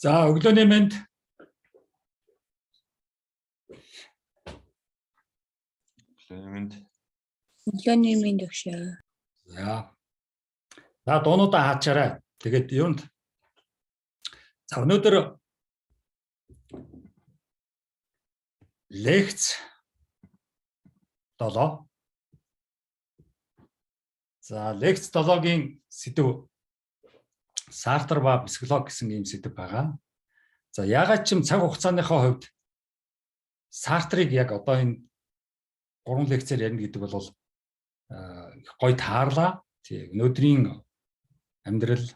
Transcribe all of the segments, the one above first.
За өглөөний мэнд. Өглөөний мэнд өгшөө. За. За дуунуудаа хаачаарай. Тэгээд юунд. За өнөөдөр лекц 7. За лекц 7-гийн сэдв Сартр ба психолог гэсэн ийм сэдв байгаа. За ягаад ч юм цаг хугацааныхаа хувьд Сартрыг яг одоо энэ 3 лекцээр ярина гэдэг бол гоё таарлаа. Тий өнөөдрийн амьдрал,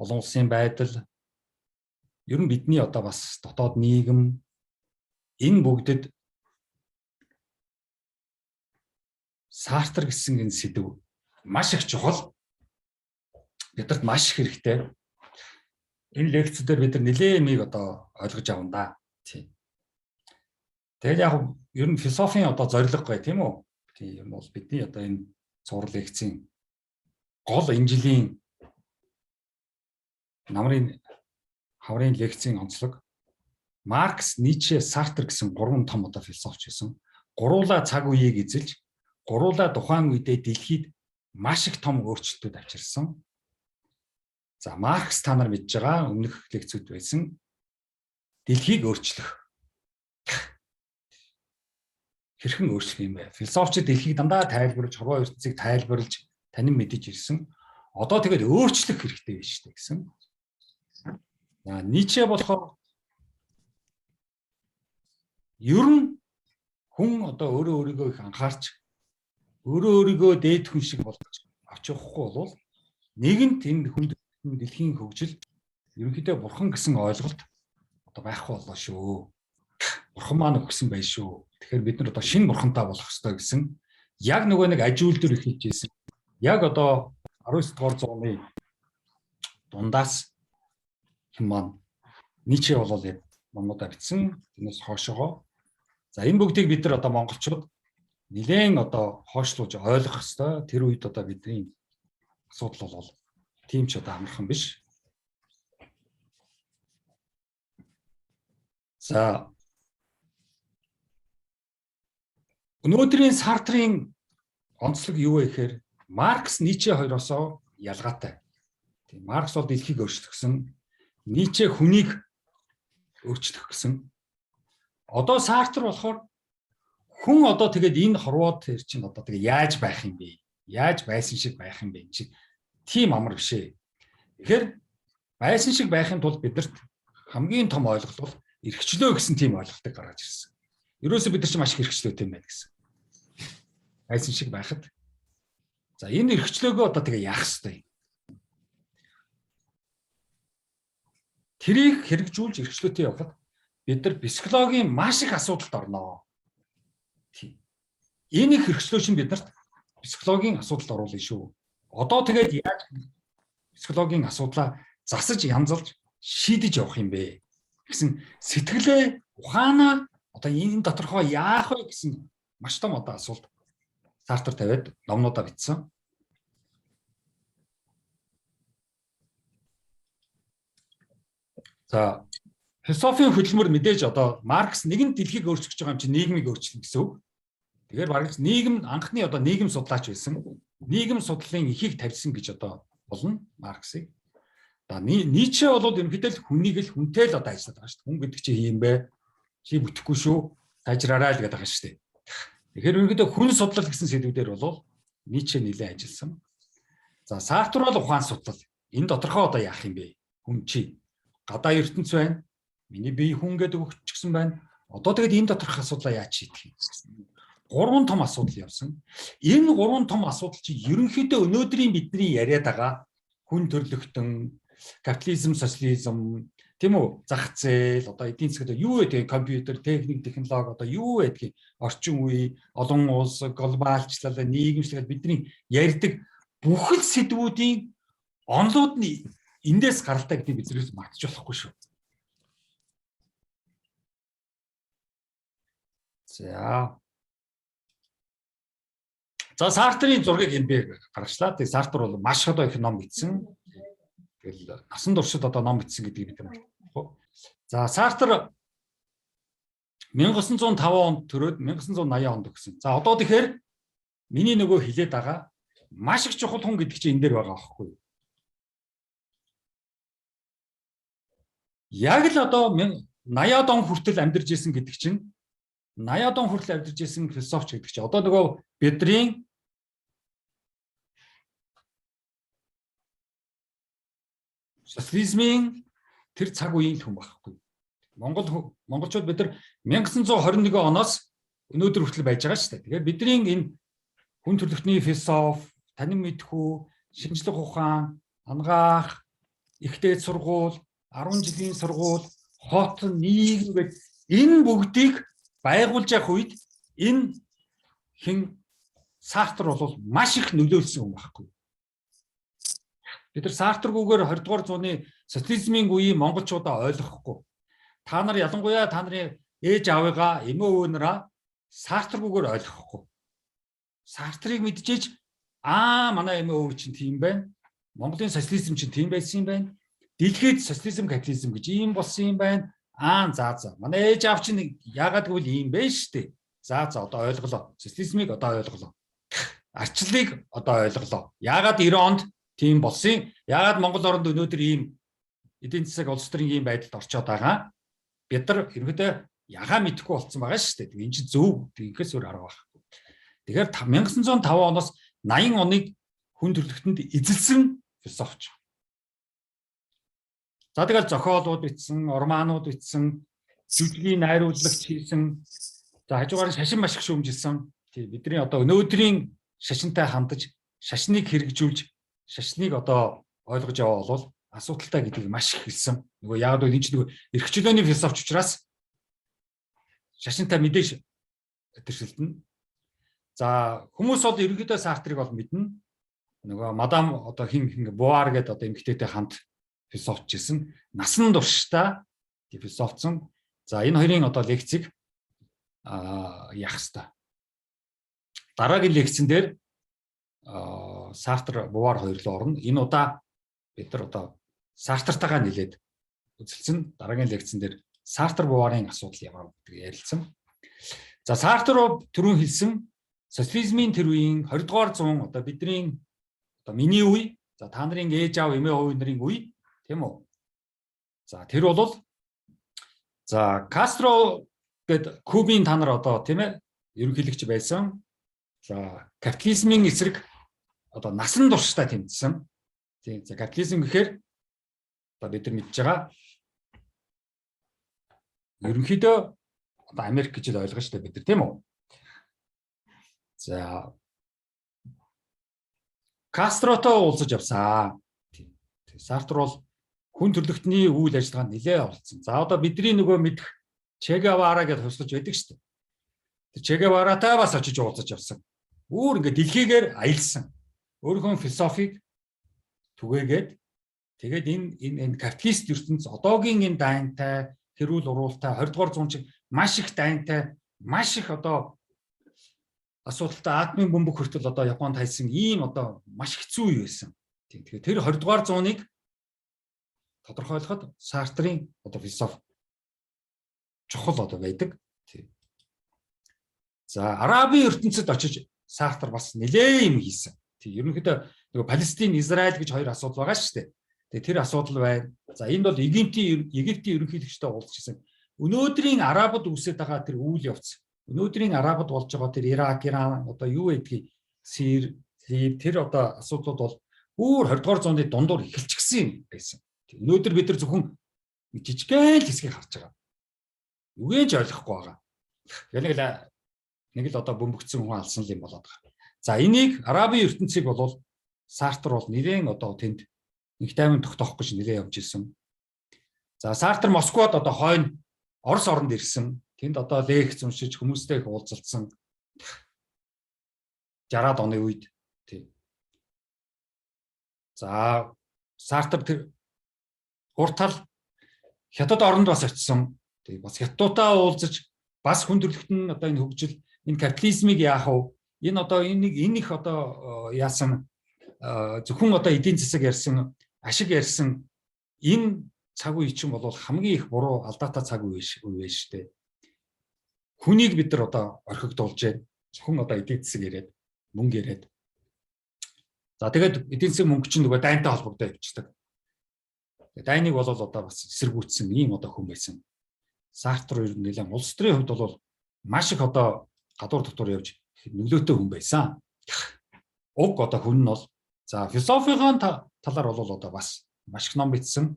олон улсын байдал, ер нь бидний одоо бас дотоод нийгэм энэ бүгдэд Сартр гэсэн энэ сэдв маш их чухал. Бидэрт маш их хэрэгтэй. Энэ лекцээр бид нар нэлээд юмыг одоо ойлгож авна да. Тий. Тэгээд яг ер нь философийн одоо зорилго гай тийм үү? Тийм юм бол бидний одоо энэ цуврал лекцийн гол энэ жилийн намрын хаврын лекцийн онцлог Маркс, Ницше, Сартр гэсэн 3 том одоо философч байсан. Гуруула цаг үеийг эзэлж, гуруула тухайн үедээ дэлхийд маш их том өөрчлөлтүүд авчирсан. За Маркс та нар мэдж байгаа өмнөх лекцүүд байсан. Дэлхийг өөрчлөх. Хэрхэн өөрчлөх юм бэ? Философчид дэлхийг дандаа тайлбарлаж, хорвоо ертөнцийг тайлбарлаж танин мэдэж ирсэн. Одоо тэгээд өөрчлөх хэрэгтэй байна шүү дээ гэсэн. За Ницше болохоор ер нь хүн одоо өөрийгөө их анхаарч өөрийгөө дээд хүн шиг болгож авч явахгүй бол нэгэнт энэ хүнд дэлхийн хөгжил ерөнхийдөө бурхан гэсэн ойлголт одоо байхгүй боллоо шүү. Бурхан маань өгсөн байх шүү. Тэгэхээр бид нар одоо шинэ бурхантай болох ёстой гэсэн яг нөгөө нэг ажилтнууд хэлжсэн. Яг одоо 19 дугаар зууны дундаас хэм маань Ницше болол номнуудаа бичсэн. Тэрнээс хоошоогоо. За энэ бүгдийг бид нар одоо монголчууд нэлээд одоо хойшлуулж ойлгох ёстой. Тэр үед одоо бидний асуудал бол тийм ч одоо амархан биш. За өнөөдрийн Сартрын онцлог юу вэ гэхээр Маркс, Ницше хоёроосоо ялгаатай. Тийм Маркс бол дэлхийг өөрчлөх гэсэн, Ницше хүнийг өөрчлөх гэсэн. Одоо Сартр болохоор хүн одоо тэгээд энэ хорвоод тэр чинь одоо тэгээд яаж байх юм бэ? Яаж байсан шиг байх юм бэ? Чи тийм амар биш ээ. Тэгэхээр байсан шиг байхын тулд бидэрт хамгийн том ойлголт бол эрхчлөө гэсэн тийм ойлголтыг гаргаж ирсэн. Ерөөсөө бид нар ч маш их эрхчлөөтэй юм байна гэсэн. Байсан шиг байхад. За энэ эрхчлөөгөө одоо тэгээ яах ёстой юм? Тэрийг хэрэгжүүлж эрхчлөөтэй явахад бид нар психологийн маш их асуудалд орноо. Тийм. Энэ их хэрэгслөө чинь биднэрт психологийн асуудалд оруулна шүү. Одоо тэгээд яаж психологийн асуудлаа засаж янзалж шийдэж явах юм бэ гэсэн сэтгэлээ ухаанаа одоо энэ доторхоо яах вэ гэсэн маш том одоо асуулт Сартр тавиад номнуудаа бичсэн. За философийн хөдөлмөр мэдээж одоо Маркс нэгэн дэлхийг өөрчилж байгаа юм чинь нийгмийг өөрчилнө гэсэн үг. Тэгэхээр бараг нийгэм анхны одоо нийгэм судлаач байсан. Нийгэм судлалын эхийг тавьсан гэж одоо болно Марксыг. За Ницше бол ерөнхийдөө хүнийг л хүнтэй л одоо ажиллаад байгаа шүү дээ. Хүн гэдэг чинь юм бэ? Чи бүтэхгүй шүү. Тажраарай л гэдэг байгаа шүү дээ. Тэгэхээр ерөнхийдөө хүн судлал гэсэн сэдвүүдээр бол Ницше нэлээд ажилласан. За Сартр бол ухаан судлал. Энэ доторхоо одоо яах юм бэ? Хүн чи гадаа ертөнц байна. Миний бие хүн гэдэг өгчихсэн байна. Одоо тэгээд энэ доторх асуудлаа яаж шийдэх юм? 3 том асуудал явсан. Энэ 3 том асуудал чи ерөнхийдөө өнөөдрийн бидний яриад байгаа хүн төрлөختөн, капитализм, социализм, тийм үү? Зах зээл, одоо эдийн засгт юу вэ? Компьютер, техник, технологи одоо юу вэ гэдгийг орчин үе, олон улс, глобалчлал, нийгэмшлэл бидний ярьдаг бүхэл сэдвүүдийн онлууд нь эндээс гаралтай гэдгийг бид зэрэг мартаж болохгүй шүү. За Сартрын зургийг энэ би гаргачлаа. Тэгээ Сартр бол маш одоо их ном бичсэн. Тэгэл насан туршид одоо ном бичсэн гэдгийг бид нар мэдчихв. За Сартр 1905 онд төрөөд 1980 онд өгсөн. За одоо тэгэхээр миний нөгөө хилээд байгаа маш их чухал хүн гэдэг чинь энэ дээр байгаа байхгүй юу? Яг л одоо 80-аад он хүртэл амьдарч ирсэн гэдэг чинь 80-аад он хүртэл амьдарч ирсэн философч гэдэг чинь одоо нөгөө бидний социализмын тэр цаг үеийн хүн байхгүй. Монголчууд бид нар 1921 оноос өнөөдөр хүртэл байж байгаа шүү дээ. Тэгэхээр бидний энэ хүн төрөлхтний философи, танин мэдхүү, шинжлэх ухаан, ангаах, ихтэй сургууль, 10 жилийн сургууль, хот, нийгэм гэдэг энэ бүгдийг байгуулж явах үед энэ хин Сартр бол маш их нөлөөлсөн юм байхгүй. Бид нар Сартргүйгээр 20 дугаар зууны социализмын үеийн монголчуудаа ойлгохгүй. Та нар ялангуяа та нарын ээж аавыгаа, эмээ өвгнөрөө Сартргүйгээр ойлгохгүй. Сартрыг мэдчихэж манай эмээ өвг чинь тийм байна. Монголын социализм чинь тийм байсан юм байна. Дэлхийд социализм, капитализм гэж ийм болсон юм байна. За. Манай ээж аав чинь яагаад гэвэл ийм байна шүү дээ. За одоо ойлголоо. Социализмыг одоо ойлголоо. Арчлалыг одоо ойлголоо. Яагаад 90 онд тийм болсон? Яагаад Монгол оронд өнөөдөр ийм эдийн засаг улс төрийн ийм байдалд орчоод байгаа? Бид нар ерөөдөө ягаа мэдэхгүй болсон байгаа шүү дээ. Энэ чинь зөв. Тэгэхээс өөр арга байхгүй. Тэгэхээр 1905 оноос 80 оныг хүн төрөлхтөнд эзэлсэн философч. За тэгэл зохиолууд бичсэн, романууд бичсэн, жүжигийн найруулагч хийсэн. За хажуугаар шашин маш их шүүмжилсэн. Тийм бидний одоо өнөөдрийн шашинтай хандаж, шашныг хэрэгжүүлж, шашныг одоо ойлгож яваа бол асуудалтай гэдгийг маш их хэлсэн. Нөгөө яг л энэ ч нөгөө эрх чөлөөний философч учраас шашинтай мэдээж тэршилдэн. За хүмүүс бол ерөнхийдөө Сартрыг бол мэднэ. Нөгөө мадам одоо хин Бувар гэдэг одоо эмэгтэйтэй хамт философч гэсэн насан туршдаа философцсон. За энэ хоёрын одоо лекцийг яах хэвээр. Дараагийн лекцэн дээр Сартр, Бувар хоёр л орно. Энэ удаа бид нар одоо Сартртайгаа нэлээд үзэлцэн. Дараагийн лекцэн дээр Сартр, Буварын асуудал ямар гэдгийг ярилцсан. За Сартр түрүүн хэлсэн социализмын тэр үеийн 20 дугаар зуун одоо бидний одоо миний үе, за та нарын ээж аав эмээ өвгөн нарын үе, тийм үү? За тэр бол за Кастро гэдэг Кубын та нар одоо тийм ээ ерөнхийлөгч байсан. За капитализмын эсрэг одоо насан туршдаа тэмцсэн. Тийм за капитализм гэхээр одоо бид нар мэдж байгаа ерөнхийдөө одоо Америк гэж ойлгож штэ бид нар тийм үү? За Кастротой уулзаж явсан. Сартр бол хүн төрөлхтний үйл ажиллагаанд нэлээд оролцсон. За одоо бидний нөгөө мэдэх Че Гевара гэж хөслөж байдаг шүү дээ. Тэр Че Геваратай бас очиж уулзаж явсан. Өөр ингээд дэлхийгээр аялсан. Өөрийнхөө философиг түгээгээд тэгээд энэ капиталист ертөнц одоогийн энэ дайнтай, хэрүүл уруултай 20 дугаар зуун чиг маш их дайнтай, маш их одоо асуудалтай атомын бөмбөг хүртэл одоо Японд хайсан ийм одоо маш хэцүү үе байсан. Тэгэхээр тэр 20 дугаар зууныг тодорхойлоход Сартрын одоо философи чухал одоо байдаг. За Арабын ертөнцид очиж Сартр бас нэлээд юм хийсэн. Ерөнхийдөө нөгөө Палестин, Израиль гэж хоёр асуудал байгаа шүү дээ. Тэр асуудал байна. За энд бол Египтийн ерөнхийлөгчтэй уулзчихсан. Өнөөдрийн Арабад үүсэж байгаа тэр үйл явц. Өнөөдрийн Арабад болж байгаа тэр Ирак, Иран одоо юу гэдгийг Сир, тэр одоо асуудлууд бол бүр 20 дугаар зууны дундуур эхэлчихсэн байсан. Өнөөдөр бид нар зөвхөн жижигхэн хэсгийг харж байгаа. Юугэж ойлгохгүй байгаа. Нэг л одоо бөмбөгцсөн хүн алсан юм болоод байгаа. За энийг Арабын ертөнцийг бол Сартр бол нэлээд одоо тэнд нэг таймын тогтоох гэж нэлээд явж ирсэн. За Сартр Москвад одоо хойно Орос оронд ирсэн. Тэнд одоо лекц уншиж хүмүүстэй их уулзалцсан. 60-аад оны үед тий. За Сартр тэр уртал Хятад оронд бас очсон. Тий бас Хятадтай уулзаж бас хүн төрөлхтөн одоо энэ хөгжил, энэ капитализмыг яах вэ? Энэ одоо энэ их одоо яасан зөвхөн одоо эдийн засаг ярьсан ашиг ярьсан энэ цаг үе чинь бол хамгийн их буруу алдаатай цаг үе шүү дээ. Хүнийг бид нар одоо орхигдуулж байна. Зөвхөн одоо эдийн засаг яриад, мөнгө яриад. За тэгээд эдийн засаг мөнгө чинь нөгөө дайнтай холбогдоо явчихдаг. Дайныг бол одоо бас эсэргүүцсэн ийм одоо хүн байсан. Сартр ер нь нэлээд улс төрийн хувьд бол маш их одоо гадуур дотор явж нөлөөтэй хүн байсан. Уг одоо хүн нь бол за философийн талаар бол одоо бас маш их ном бичсэн.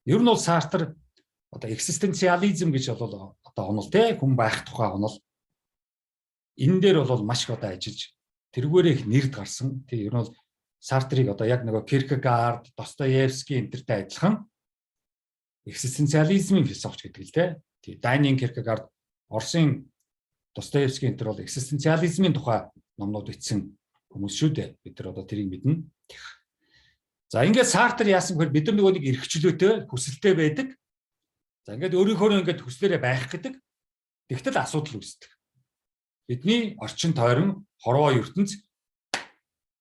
Ер нь бол Сартр одоо экзистенциализм гэж бол одоо онол те хүн байх тухай онол. Энэ дээр бол маш их одоо ажиллаж тэргүүрээ их нэрд гарсан. Тэг ер нь бол Сартрыг одоо яг нөгөө Киркегард, Достоевский энтертэй адилхан экзистенциализмын философч гэдэг л те. Тэг Даниэн Киркегард, Оросын Достоевский энтер бол экзистенциализмын тухай номнууд бичсэн хүмүүс шүү дээ. Бид нар одоо тэрийг мэднэ. За ингээд Сартр яасан гэхээр бид нар нөгөө нэг эрхчлөөтэй, хүсэлтэй байдаг. За ингээд өөрийнхөө ингээд хүслээрээ байх гэдэг. Тэгтэл асуудал үүсдэг. Бидний орчин тойрон хорвоо ертөнц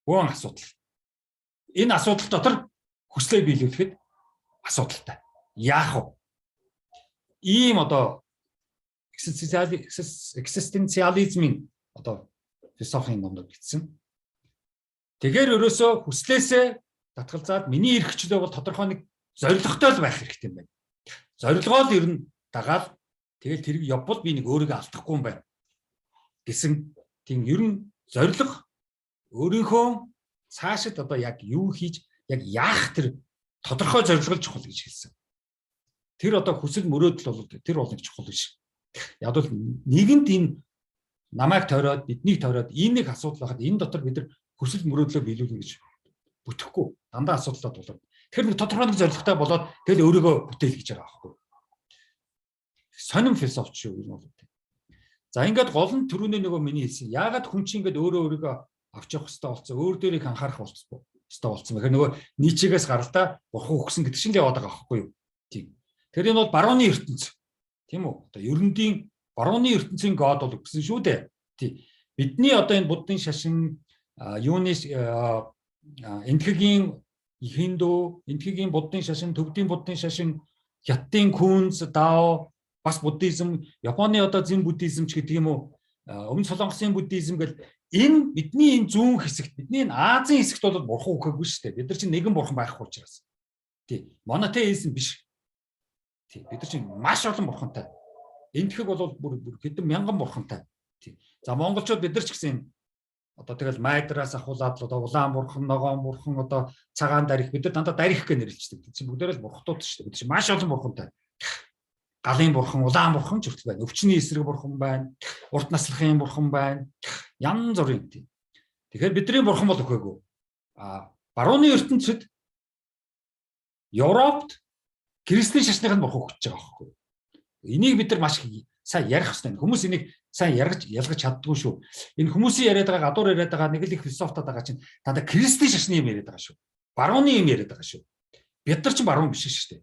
гуйн асуудал. Энэ асуудал дотор хүслээ биелүүлэхэд асуудалтай. Яах вэ? Ийм одоо экзистенциализмын одоо философийн номдод бичсэн. Тэгэхээр ерөөсөө хүслээсээ татгалзаад миний эрхчлөө бол тодорхой нэг зорилготой л байх хэрэгтэй юм байна. Зорилгоо л ер нь дагаад тэгэл тэрийг явбал би нэг өөрийгөө алдахгүй юм байна гэсэн тийм ер нь зорилго өөрийнхөө цаашид одоо яг юу хийж яг яах тэр тодорхой зорилго чухал гэж хэлсэн. Тэр одоо хүсэл мөрөөдөл бол тэр бол нэг чухал биш. Яг бол нэгэнт энэ намайг тойроод биднийг тойроод энэ нэг асуудал байхад энэ дотор бид нар хүсэл мөрөөдлөө биелүүлнэ гэж бүтэхгүй дандаа асуудалтай тулгарна. Тэгэхээр нэг тодорхой нэг зорилготой болоод тэгэл өөрийгөө бүтээл гэж байгаа байхгүй. Сонин философч шүү юм бол. За ингээд гол нь түрүүний нөгөө миний хэлсэн. Яагаад хүн чинь ингээд өөрийгөө авч явах хэрэгтэй болсон, өөр дээрийг анхаарах хэрэгтэй болсон. Тэгэхээр нөгөө Ницшегээс гаралтай бурхан өгсөн гэдэг чинь л яваад байгаа байхгүй юу? Тийм. Тэр энэ бол барууны ертөнц. Тийм үү? Одоо ерөнхийн барууны ертөнцийн год бол гэсэн шүү дээ. Тийм. Бидний одоо энэ буддын шашин юуны энтхэгийн хинду, энтхэгийн буддын шашин, төвдийн буддын шашин, хятадын кунц, дао, бас буддизм, Японы одоо зэн буддизм ч гэдэг юм уу, өмнө солонгосын буддизм гэл энэ бидний энэ зүүн хэсэгт, бидний энэ Азийн хэсэгт бол бурхан өгөөгүй шүү дээ. Бид нар чинь нэгэн бурхан байхгүй учраас. Тий. Монотеизм биш. Тий. Бид нар чинь маш олон бурхантай. Энтхэг бол бүр хэдэн мянган бурхантай. Тий. За монголчууд бид нар ч гэсэн одоо тэгэл майдраас ахуулаад л одоо улаан бурхан, ногоон бурхан, одоо цагаан дарих бид нар дандаа дарих гэж нэрлэждэг. Бид чинь бүгдээрээ л бурхтууд шүү дээ. Бид чинь маш олон бурхантай. Галын бурхан, улаан бурхан ч хүртэл байна. Өвчний эсрэг бурхан байна. Урт наслахын бурхан байна. Янз бүрийн тийм. Тэгэхээр бидний бурхан бол өгөөгүй. Барууны ертөнцид Европт христийн шашныхын бурхан өгч байгаа байхгүй. Энийг бид нар маш сайн ярих хэрэгтэй. Хүмүүс энийг сайн ялгаж чаддгүй шүү. Энэ хүмүүсийн яриад байгаа, гадуур яриад байгаа нэг л их философтод байгаа чинь дандаа христийн шашны юм яриад байгаа шүү. Барууны юм яриад байгаа шүү. Бид нар чинь баруун биш шүү дээ.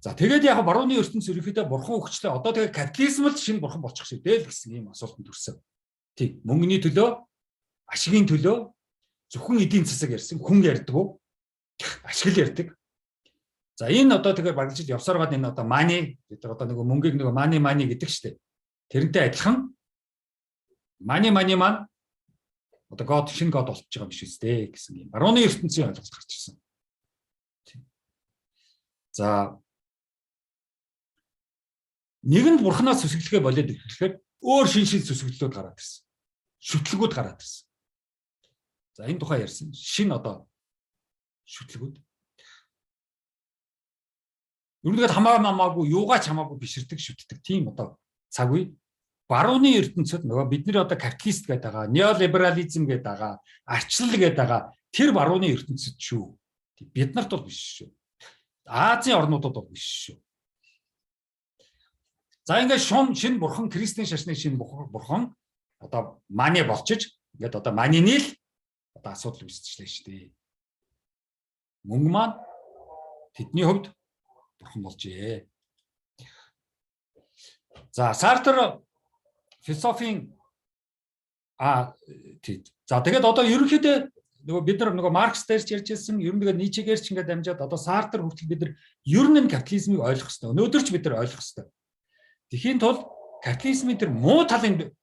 За тэгээд яг барууны ертөнц ерөнхийдөө бурхан өгчлээ. Одоо тэгээд капитализм л шинэ бурхан болчих шиг дээ л гэсэн ийм асуултанд төрсөн. Тийм. Мөнгөний төлөө, ашигын төлөө зөвхөн эдийн засаг ярьсан, хүн ярьдаг уу? Ашиг л ярьдаг. За энэ одоо тэгэхээр багжиж явсаар гад энэ одоо money бид нар одоо нэг мөнгийг нэг money гэдэг штеп. Тэрнтэй адилхан money маань одоо god шинэ god болчихж байгаа биш үстэй гэсэн юм. Барууны ертөнцийн ойлголт гарч ирсэн. За нэгэн бурханаас сүсгэлгээ болоод ирэхээр өөр шин сүсгэлтүүд гараад ирсэн. Шүтлгүүд гараад ирсэн. За энэ тухай ярьсан. Шин одоо шүтлгүүд. Юугаар хамаагүй юугаач хамаагүй биширдэг шүтдэг тийм одоо цаг үе. Барууны ертөнцид нөгөө бидний одоо капиталист гэдэг байгаа, неолиберализм гэдэг байгаа, арчлал гэдэг байгаа тэр барууны ертөнцид шүү. Бид нарт бол биш шүү. Азийн орнуудад бол биш шүү. За ингээд шинэ бурхан христийн шашны шинэ бурхан одоо мани болчиж ингээд одоо манины л одоо асуудал үүсчихлээ шүү дээ. Мөнгө маань тэдний хувьд бурхан болжээ. За Сартр философийн за тэгээд одоо ерөнхийдөө нөгөө бид нар нөгөө Маркс дээр ч ярьж ирсэн, ер нь нөгөө Ницшегээр ч ингээд дамжаад одоо Сартер хүртэл бид нар ер нь капитализмыг ойлгох хэрэгтэй. Өнөөдөр ч бид нар ойлгох хэрэгтэй. Тэхийн тулд капитализмын тэр муу талын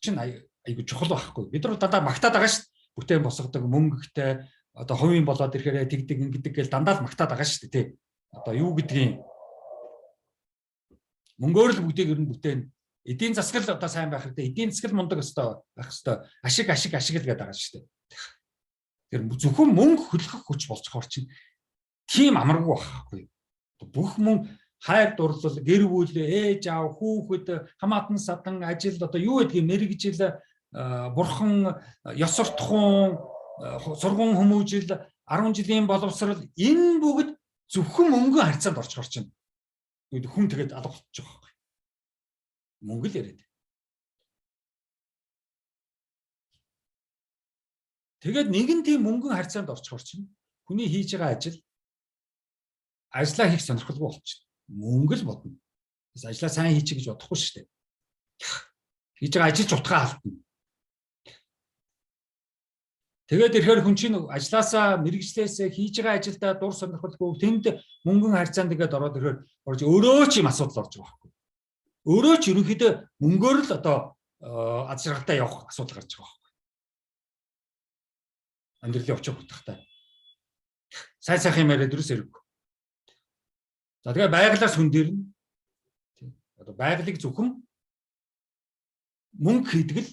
чинь айгүй чухал байхгүй. Бид нар дандаа магтаад байгаа шүү дээ. Бүтээн босгодог, мөнгөтэй одоо хувийн болоод ирэхээр тэгдэг ингэдэг гэж дандаа л магтаад байгаа шүү дээ, тий. Одоо юу гэдгийг мөнгөөр л бүгдийг ер нь бүтээн эдийн засаг л одоо сайн байх хэрэгтэй. Эдийн засаг мундаг өстой байх хэрэгтэй. Ашиг л гэдэг байгаа шүү дээ. Тэр зөвхөн мөнгө хөлөх хүч болцохоор чинь тийм амаргүй байхгүй. Бүх мөнгө хайр дурлал, гэр бүл, ээж аав, хүүхэд, хамаатан садан, ажил одоо юу гэдгийг мэрэгжил, бурхан, ёс суртахуун, сургууль хүмүүжил, 10 жилийн боловсрал энэ бүгд зөвхөн мөнгө харьцаанд орчхоор чинь хүн тэгээд алга болчих жоох байхгүй. Мөнгө л яриад. Тэгээд нэгэн тийм мөнгөн харьцаанд орчхоор чинь хүний хийж байгаа ажлаа хийх сонирхолгүй болчих. Мөнгө л бодно. Бас ажлаа сайн хийчих гэж бодохгүй шүү дээ. Хийж байгаа ажил ч утгаа алдна. Тэгээд ирэхээр хүн чинь ажлаасаа мэрэгжлээсээ хийж байгаа ажилдаа дур сонирхолгүй тэнд мөнгөн харьцаанд ингээд ороод ирэхээр өөрөө ч юм асуудал орж байгаа байхгүй. Өөрөө ч ерөнхийдөө мөнгөөр л одоо аз жаргалтай явах асуудал гарч байгаа байхгүй. Амьдралын очиг утгатай. Сайн сайхан юм яриад ерөөс хэрэггүй. За тэгээ байгалаас хүн дээр нь одоо байгалыг зөвхөн мөнгө хийдэг л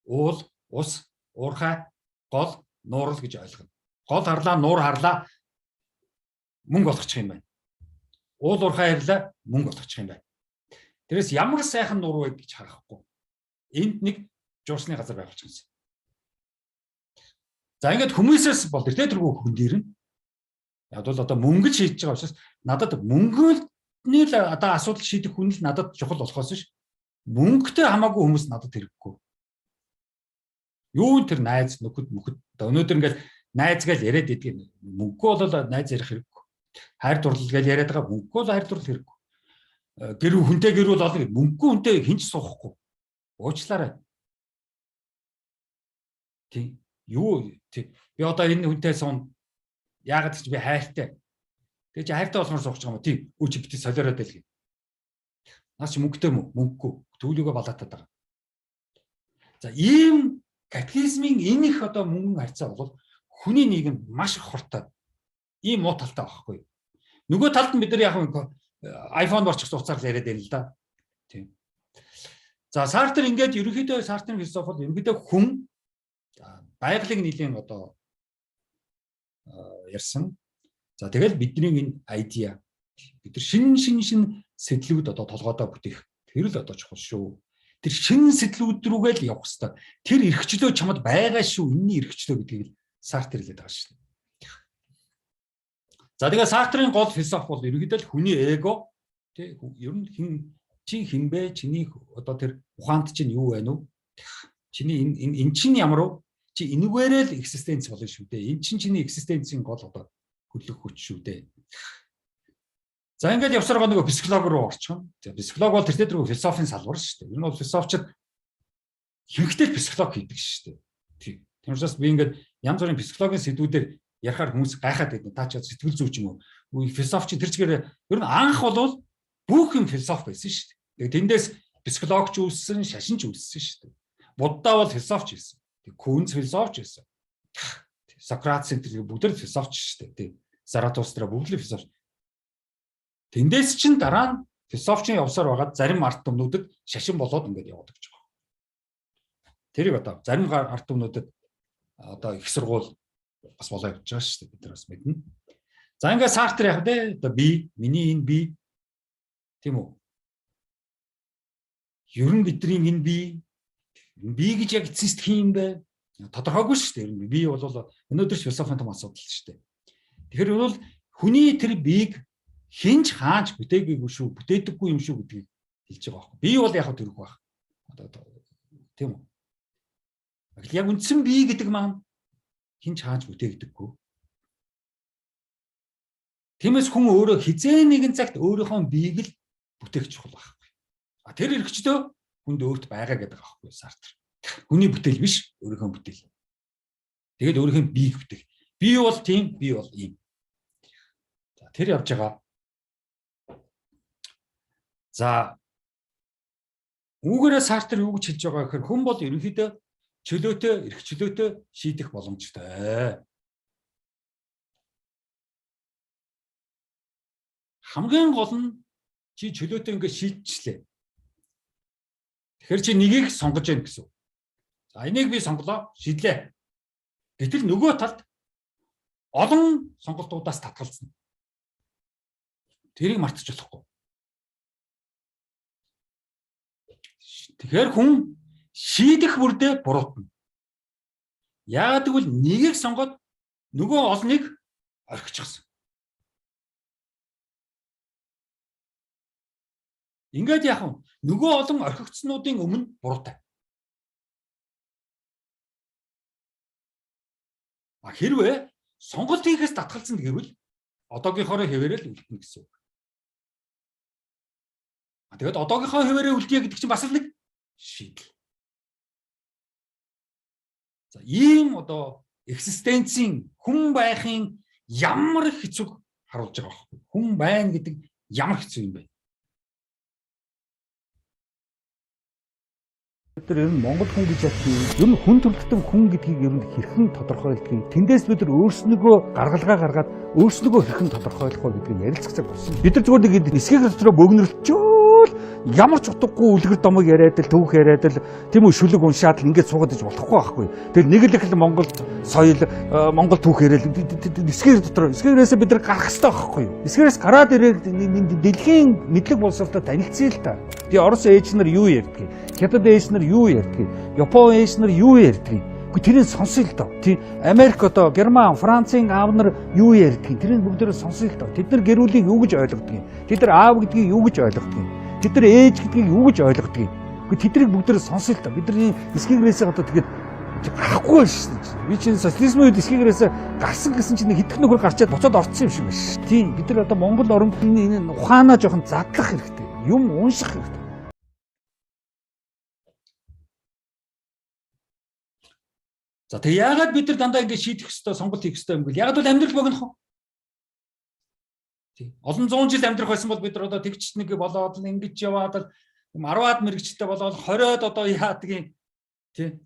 уул, ус, уурхай, гол, нуурал гэж ойлгоно. Гол харлаа, нуур харлаа мөнгө болгочих юм байна. Уул уурхай харлаа мөнгө болгочих юм байна. Тэрээс ямар сайхан нуур вэ гэж харахгүй. Энд нэг жуурсны газар байгуулчих юмсан. За ингээд хүмүүсээс бол тэргүй хүн дээр нь яг бол одоо мөнгө шийдэж байгаа учраас надад мөнгөний л одоо асуудал шийдэх хүн л надад чухал болохоос ш. Мөнгөтэй хамаагүй хүмүүс надад хэрэггүй. Юу тэр найз нөхөд одоо өнөөдөр ингээд найз гэж яриад идэг мөнгөө бол найз ярих хэрэггүй. Хайр дурлал гэж яриад байгаа мөнгөө л хайр дурлал хэрэггүй. Гэр хүнтэй гэр бол олон мөнгөө хүнтэй хинч суухгүй. Уучлаарай. Тий. Юу тий. Би одоо энэ хүнтэй суун яагаад ч би хайртай. Тэгээ чи хайртай болмоор суучих юм уу? Тий. Үуч бити солиороод байл гээ. Наач мөнгөтэй мөнгөгүй. Төвлөгөө балаатаад байгаа. За ийм капитализмын энэ их одоо мөнгөн харьцаа бол хүний нийгэм маш их хортой. Ийм муу талтай байхгүй. Нөгөө талд нь бид нар яг iPhone борчих уцаар яриад байна л да. Тийм. За Сартер ингээд ерөнхийдөө Сартерын философи бол ерөнхийдөө хүн байгалыг нэлийн одоо ярьсан. За тэгэл бидний энэ айдиа бид нар шин сэтлүүд одоо толгойдоо бүтээх тэр л одоо чухал шүү. Тэр шин сэтлүүд рүүгээ л явах хэрэгтэй. Тэр эрхчлөө чамд байгаа шүү. Энэний эрхчлөө гэдгийг л Сартер хэлээд байгаа шүү. За тэгээ Сартерын гол философи бол ерөнхийдөө л хүний эго тий ер нь чи хин бэ? Чиний одоо тэр ухаанд чинь юу байна уу? Чиний энэ чинь ямар уу? Чи энэгээрээ л экзистенц болно шүү дээ. Энэ чинь чиний экзистенцийн гол одоо хөдлөх хүч шүү дээ. За ингээд явсараа нөгөө психолог руу орчих. За психолог бол тэр төрлийн философийн салбар шүү дээ. Ер нь бол философичд хэрэгтэй психолог хийдэг шүү дээ. Тийм. Тийм учраас би ингээд янз бүрийн психологийн сэдвүүдээр ярихаар хүмүүс гайхаад байдаг. Та ч сэтгэл зүйч юм уу? Философич тэр чигээр ер нь анх бол бүх юм философи байсан шүү дээ. Тэгээд тэндээс психологч үүссэн, шашинч үүссэн шүү дээ. Буддаа бол философч байсан. Күнз философч байсан. Сократ центрийн бүгд л философч шүү дээ. Тийм. Заратустра бүгд л философч. Тэндээс чинь дараа нь философчин явсаар байгаад зарим ард түмнүүдэд шашин болоод ингээд яваад гэж байгаа. Тэрийг одоо зарим ард түмнүүдэд одоо их сургууль бас болоо явж байгаа шүү дээ. Бид нар бас мэднэ. За ингээд Сартер яг дээ одоо би, миний энэ би тийм үү? Ер нь бидний энэ би гэж яг эцэст хин бэ? Тодорхойгүй шүү дээ. Ер нь би бол өнөөдөр философийн том асуудал шүү дээ. Тэгэхээр бол хүний тэр бийг хинч хааж бүтээгээгүй шүү, бүтээдэггүй юм шүү гэдгийг хэлж байгаа байхгүй. Би бол яг тэрх байх. Одоо тийм үү? Яг үндсэн би гэдэг маань хинч хааж бүтээгдэггүй. Тиймээс хүн өөрөө хизээ нэгэн цагт өөрийнхөө биеийг л бүтээх чухал байхгүй. А тэр эрхчлөө хүнд өөрт байгаа гэдэг аахгүй Сартер. Хүний бүтээл биш, өөрийнхөө бүтээл. Тэгээд өөрийнх нь биеийг бүтээх. Би бол тийм, би бол ийм. За тэр явж байгаа. За үүгээрээ Сартр юу гэж хэлж байгаа гэхээр хүн бол ерөнхийдөө чөлөөтэй, эрх чөлөөтэй шийдэх боломжтой. Хамгийн гол нь чи чөлөөтэй ингээд шийдчихлээ. Тэгэхээр чи нэгийг сонгож яах гэсэн. За энийг би сонголоо, шийдлээ. Гэтэл нөгөө талд олон сонголтуудаас татгалзна. Тэрийг мартаж болохгүй. Тэгэхээр хүн шийдэх бүрдээ буруутна. Яагаад гэвэл нэгийг сонгоод нөгөө олныг орхичихсан. Ингээд яах вэ? Нөгөө олон орхигдснуудын өмнө буруутай. Хэрвээ сонголт хийхээс татгалзсан гэвэл одоогийнхоороо хэвээрээ л үлдэнэ гэсэн үг. Тэгээд одоогийнхоо хэвээрээ үлдээ гэдэг чинь бас л нэг шийдэл. За ийм одоо экзистенцийн хүн байхын ямар хэцүүг харуулж байгаа байхгүй. Хүн байна гэдэг ямар хэцүү юм бэ? Бид ер нь Монгол хүн гэж ярьдаг. Ер нь хүн төрөлхтөн хүн гэдгийг ер нь хэрхэн тодорхойлдог. Тэндээс бид нар өөрснөгөө гаргалгаа гаргаад өөрснөгөө хэрхэн тодорхойлох вэ гэдгийг ярилцах болсон. Бид нар зүгээр нэг эсхийг дотроо бөгнөрлөчөөл ямар ч утгагүй үлгэр домог яриад л түүх яриад л тийм үү шүлэг уншаад л ингэж суугаад иж болохгүй байхгүй. Тэгэл нэг л их л Монгол соёл Монгол түүх яриад эсхийг эсхээрээс бид нар гарах хэрэгтэй байхгүй. Эсхээрээс гараад ирээд дэлхийн мэдлэг боловсролтой танилцъя л та. Тэгээ Орос ээж нар юу ярьдгийг, Хятад ээж нар юу ярьдгийг, Япон ээж нар юу ярьдгийг. Тэрийг сонсъё л доо. Тийм Америк одоо Герман, Францын аав нар юу ярьдгийг тэрийг бүгдээрээ сонсъё л доо. Тэд нар гэр бүлийг юу гэж ойлгодгийг, тэд нар аав гэдгийг юу гэж ойлгодгийг, тэд нар ээж гэдгийг юу гэж ойлгодгийг. Тэднийг бүгдээрээ сонсъё л доо. Бидний эсхийгээрээс одоо тэгээд гарахгүй шүү дээ. Би чинь социализмын үед эсхийгээрээс гарсан гэсэн чинь хэдхэн нөхөр гарчаад буцаад орцсон юм шиг байна шүү. Тийм бид нар одоо Монгол орнд энэ ухаанаа жоохон задлах хэрэгтэй. Юм унших хэрэгтэй. За тэг яагаад бид нар дандаа ингэ шийдэх ёстой, сонголт хийх ёстой юм бэ? Яагаад бол амьдрал богинох вэ? Тийм. Олон зуун жил амьдрах байсан бол бид нар одоо тэгч нэг болоод л ингэж яваад л 10-аад мэрэгчтэй болоод 20-од одоо яадаг юм. Тийм.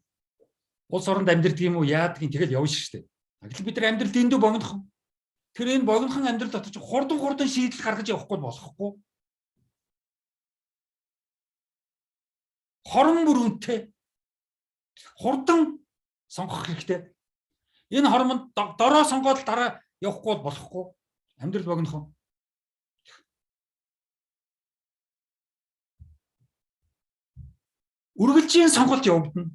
Улс оронд амьдрдаг юм уу? Яадаг юм тэгэл явна шүү дээ. Гэтэл бид нар амьдрал дэндүү богинох. Тэр энэ богинохон амьдрал дотор чи хурдан шийдэл гаргаж явахгүй болохгүй. Хорон бүрүүнтэй хурдан сонгох хэрэгтэй. Энэ хормонд дороо сонгоод дараа явахгүй болохгүй. Амьдрал богинохон. Үргэлжийн сонголт явагдана.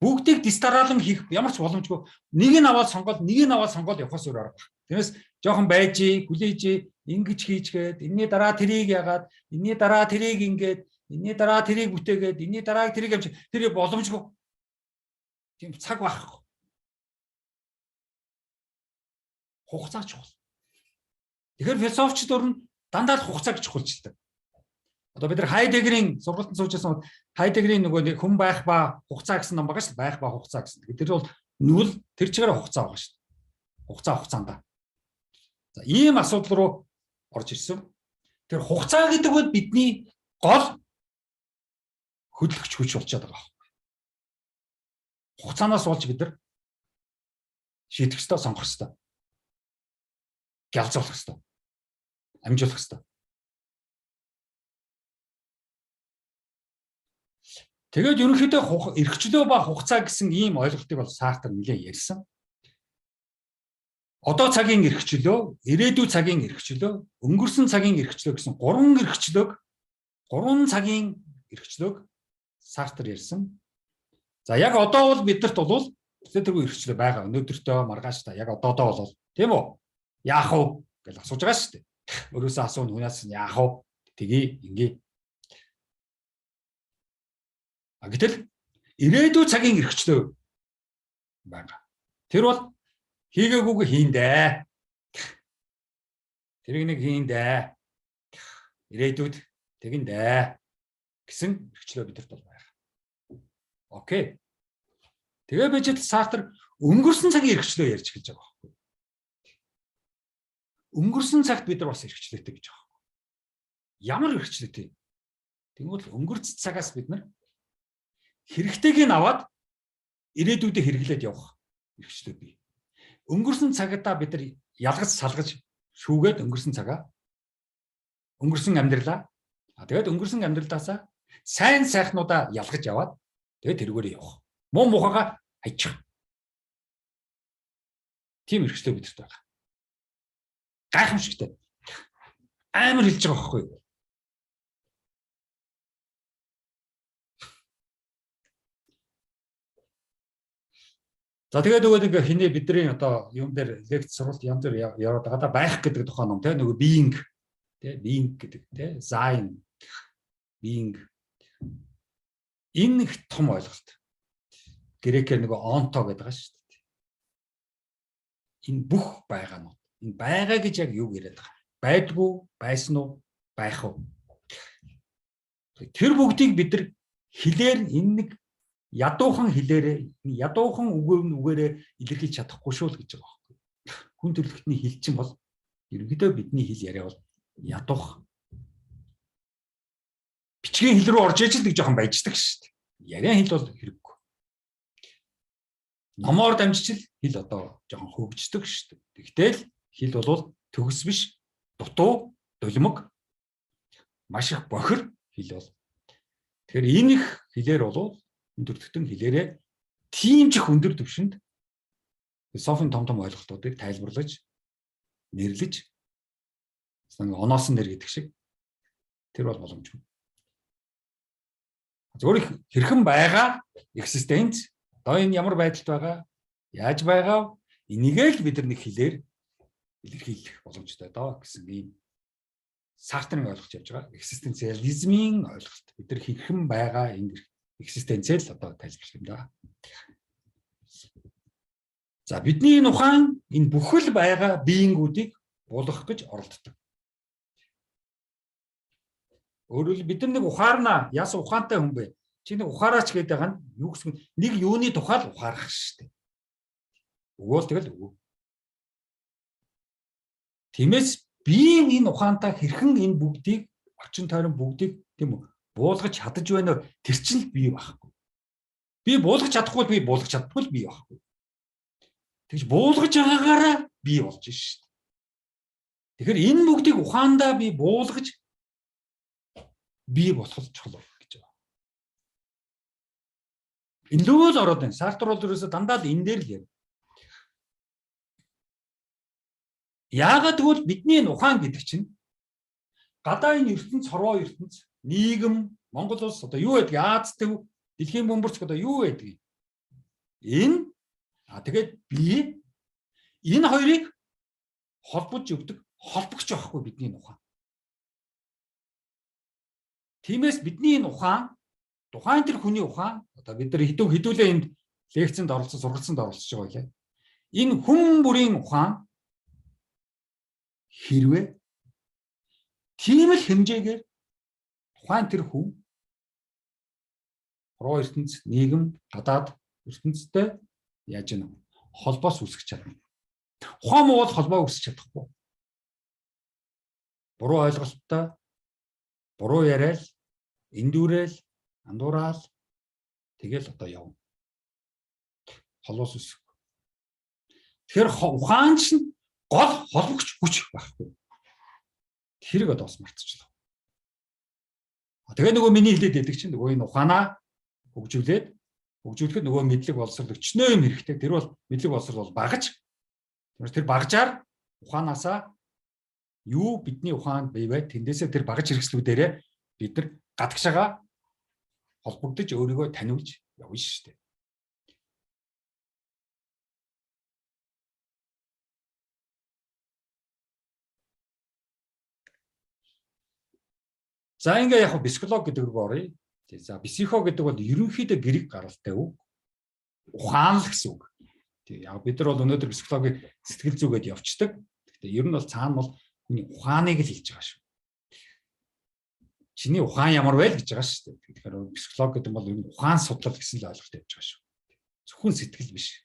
Бүгдийг дистаралан хийх ямар ч боломжгүй. Нэг нь аваад сонгоод явахаас өөр арга. Тиймээс жоохон байжээ, хүлээжээ, ингэж хийчгээд, энэний дараа тэрийг яагаад, энэний дараа тэрийг ингээд, энэний дараа тэрийг бүтээгээд, энэний дараа тэрийг авч тэр боломжгүй. Тийм цаг байхгүй. Хугацаа чухал. Тэгэхээр философчд өрн дандаа л хугацааг чухалчилдаг. Одоо бид нар Хайдегерийн сургалтанд суужсэн Хайдегерийн нөгөө хүн байх ба хугацаа гэсэн ном байгаа шүү дээ. Байх ба хугацаа гэсэн. Тэр бол нүгэл тэр чигээр хугацаа байгаа шүү дээ. Хугацаанда. За ийм асуудал руу орж ирсэн. Тэр хугацаа гэдэг бол бидний гол хөдөлгөч хүч болчиход байгаа. Хугацаанаас болж бид нар шийдэх ёстой, сонгох ёстой. Гялзуулах ёстой. Амжуулах ёстой. Тэгээд ерөнхийдөө эрхчлөө ба хугацаа гэсэн ийм ойлголтыг бол Сартр нэлээд ярьсан. Одоо цагийн эрхчлөө, ирээдүйн цагийн эрхчлөө, өнгөрсөн цагийн эрхчлөө гэсэн гурван цагийн эрхчлөөг Сартр ярьсан. За яг одоо бол бидэрт бол тэргүй эрхчлөө байгаа. Өнөөдөртөө маргааш та яг одоодоо бол тийм үү? Яах вэ гэж асууж байгаа шүү дээ. Өөрөөсөө асууна хүнээс нь яах вэ? Тгий ингээ. Гэтэл ирээдүйн цагийн эрхчлөө байгаа. Тэр бол хийгээгүйг хийндэ. Тэрийг нэг хийндэ. Ирээдүйд тэгэндэ гэсэн эрхчлөө бидэрт бол байгаа. Окей. Тэгээ бичил Сартр өнгөрсөн цагийн эрхчлөө ярьж эхэлж байгаа байхгүй. Өнгөрсөн цагт бид нар бас эрхчлөөтэй гэж байгаа. Ямар эрхчлөөтэй? Тэгвэл өнгөрсөн цагаас бид нар хэрэгтэйг нь аваад ирээдүйдээ хэрэглээд явах эрхчлөө бий. Өнгөрсөн цагтаа бид нар ялгаж салгаж шүүгээд өнгөрсөн цагаа өнгөрсөн амьдралаа тэгээд өнгөрсөн амьдралаасаа сайн сайхнуудаа ялгаж яваад тэгээд тэргээрээ явах. Муу мухагаа хайчих. Тийм эрхчлөө бидэрт байгаа. Гайхамшигтай. Амар хэлж байгаа байхгүй юу? За тэгээд нөгөө нэг хинээ бидний одоо юм дээр лекц сургалт янз бүр яваад байгаа да байх гэдэг тухайн ном те нөгөө being те being гэдэг те sein being энэ их том ойлголт. Грекээр нөгөө онто гэдэг байгаа шүү дээ. Энэ бүх байгаанууд. Энэ байгаа гэж яг юу яриад байгаа? Байдгүй, байсан уу, байх уу? Тэр бүгдийг бид нар хэлээр энэ нэг ядуухан хэлээрээ ядуухан үгээрээ илэрхийлж чадахгүй шүү л гэж байгаа байхгүй. Хүн төрөлхтний хэл чинь бол ерөнхийдөө бидний хэл яриа бол ядуух. Бичгийн хэл рүү орж иж л гэж жоохон баяждаг шүү дээ. Яриан хэл бол хэрэггүй. Номоор дамжиж л хэл одоо жоохон хөгждөг шүү дээ. Тэгтэл хэл бол төгс биш, дутуу, дулмаг, маш их бохир хэл бол. Тэгэхээр энэ их хэлээр бол өндөртгтэн хэлээрээ тийм ч их өндөр түвшинд философийн том ойлголтуудыг тайлбарлаж, нэрлэж оноосон нэр гэдэг шиг тэр бол боломжгүй. Зөвхөн хэрхэн байгаа экзистенц одоо энэ ямар байдалд байгаа, яаж байгаа энийгээ л бид нар нэг хэлээр илэрхийлэх боломжтой доо гэсэн ийм Сартрын ойлголт явж байгаа. Экзистенциализмын ойлголт. Бид нар хэрхэн байгаа энэ экзистенциал одоо тайлбарлах юм да. За бидний энэ ухаан энэ бүхэл байгаа биеингүүдийг буулгах гэж оролддог. Өөрөөр хэлбэл бид нар нэг ухаарна, яс ухаантай хүн бэ? Чи нэг ухаараач гэдэг байгаа нь юу гэсэн нэг юуны тухай л ухаарах шүү дээ. Өгөөл тэгэл өгөө. Тиймээс би энэ ухаантай хэрхэн энэ бүгдийг орчин тойрон бүгдийг тийм үү буулгаж чадаж байна вэ? Тэр чинь л бий байхгүй. Би буулгаж чадахгүй би буулгаж чадахгүй л бий байхгүй. Тэгж буулгаж байгаагаараа бий болж шүү дээ. Тэгэхээр энэ бүгдийг ухаандаа би буулгаж бий болох чухал гэж байна. Энэ лөө л ороод байна. Сартр бол ерөөсө дандаа л энэ дээр л юм. Яагаад гэвэл бидний энэ ухаан гэдэг чинь гадаа энэ ертөнц, хорвоо ертөнц, нийгэм, Монгол улс одоо юу байдаг? Аз төв, дэлхийн бөмбөрч одоо юу байдаг? Энэ тэгээд би энэ хоёрыг холбож өгдөг холбогч байхгүй бидний ухаан. Тиймээс бидний энэ ухаан, тухайн тэр хүний ухаан одоо бид нар хэдүүлээ энд лекцэнд оролцсон, сургалтанд оролцож байгаа байлаа. Энэ хүн бүрийн ухаан хэрвээ тийм л хэмжээгээр тухайн тэр хүн хорвоо ертөнц, нийгэм, гадаад ертөнцтэй яаж ийм холбоос үүсгэж чадна. Ухаан муу бол холбоо үүсгэж чадахгүй. Буруу ойлголттой, буруу яриад, эндүүрэл, андуурал тэгэл одоо явна. Холбоос үүсэх. Тэгэхээр ухаан чинь гол холбогч хүч байхгүй. Тэрийг одоо бас мартчихлаа. Тэгээ нөгөө миний хэлээд байдаг чинь нөгөө энэ ухаанаа хөгжүүлэхэд нөгөө мэдлэг боловсрол өчнөө юм хэрэгтэй. Тэр бол мэдлэг боловсрол бол багаж. Тэр багажаар ухаанаасаа юу бидний ухаанд бий бай тэндээсээ тэр багаж хэрэгслүүдээрээ бид нар гадагшаага холбогдож өөрийгөө таниулж явна шүү дээ. За ингээ яг психолог гэдэг рүү оръё. За психо гэдэг бол ерөнхийдөө грек гаралтай үг. Ухаан л гэсэн үг. Тэг яг бид нар бол өнөөдөр психологийг сэтгэл зүгээд явцдаг. Гэхдээ ер нь бол цаана бол хүний ухааныг л хэлж байгаа шүү. Чиний ухаан ямар вэ гэж байгаа шүү дээ. Тэгэхээр психолог гэдэг бол ер нь ухаан судлал гэсэн л ойлголт явж байгаа шүү. Зөвхөн сэтгэл биш.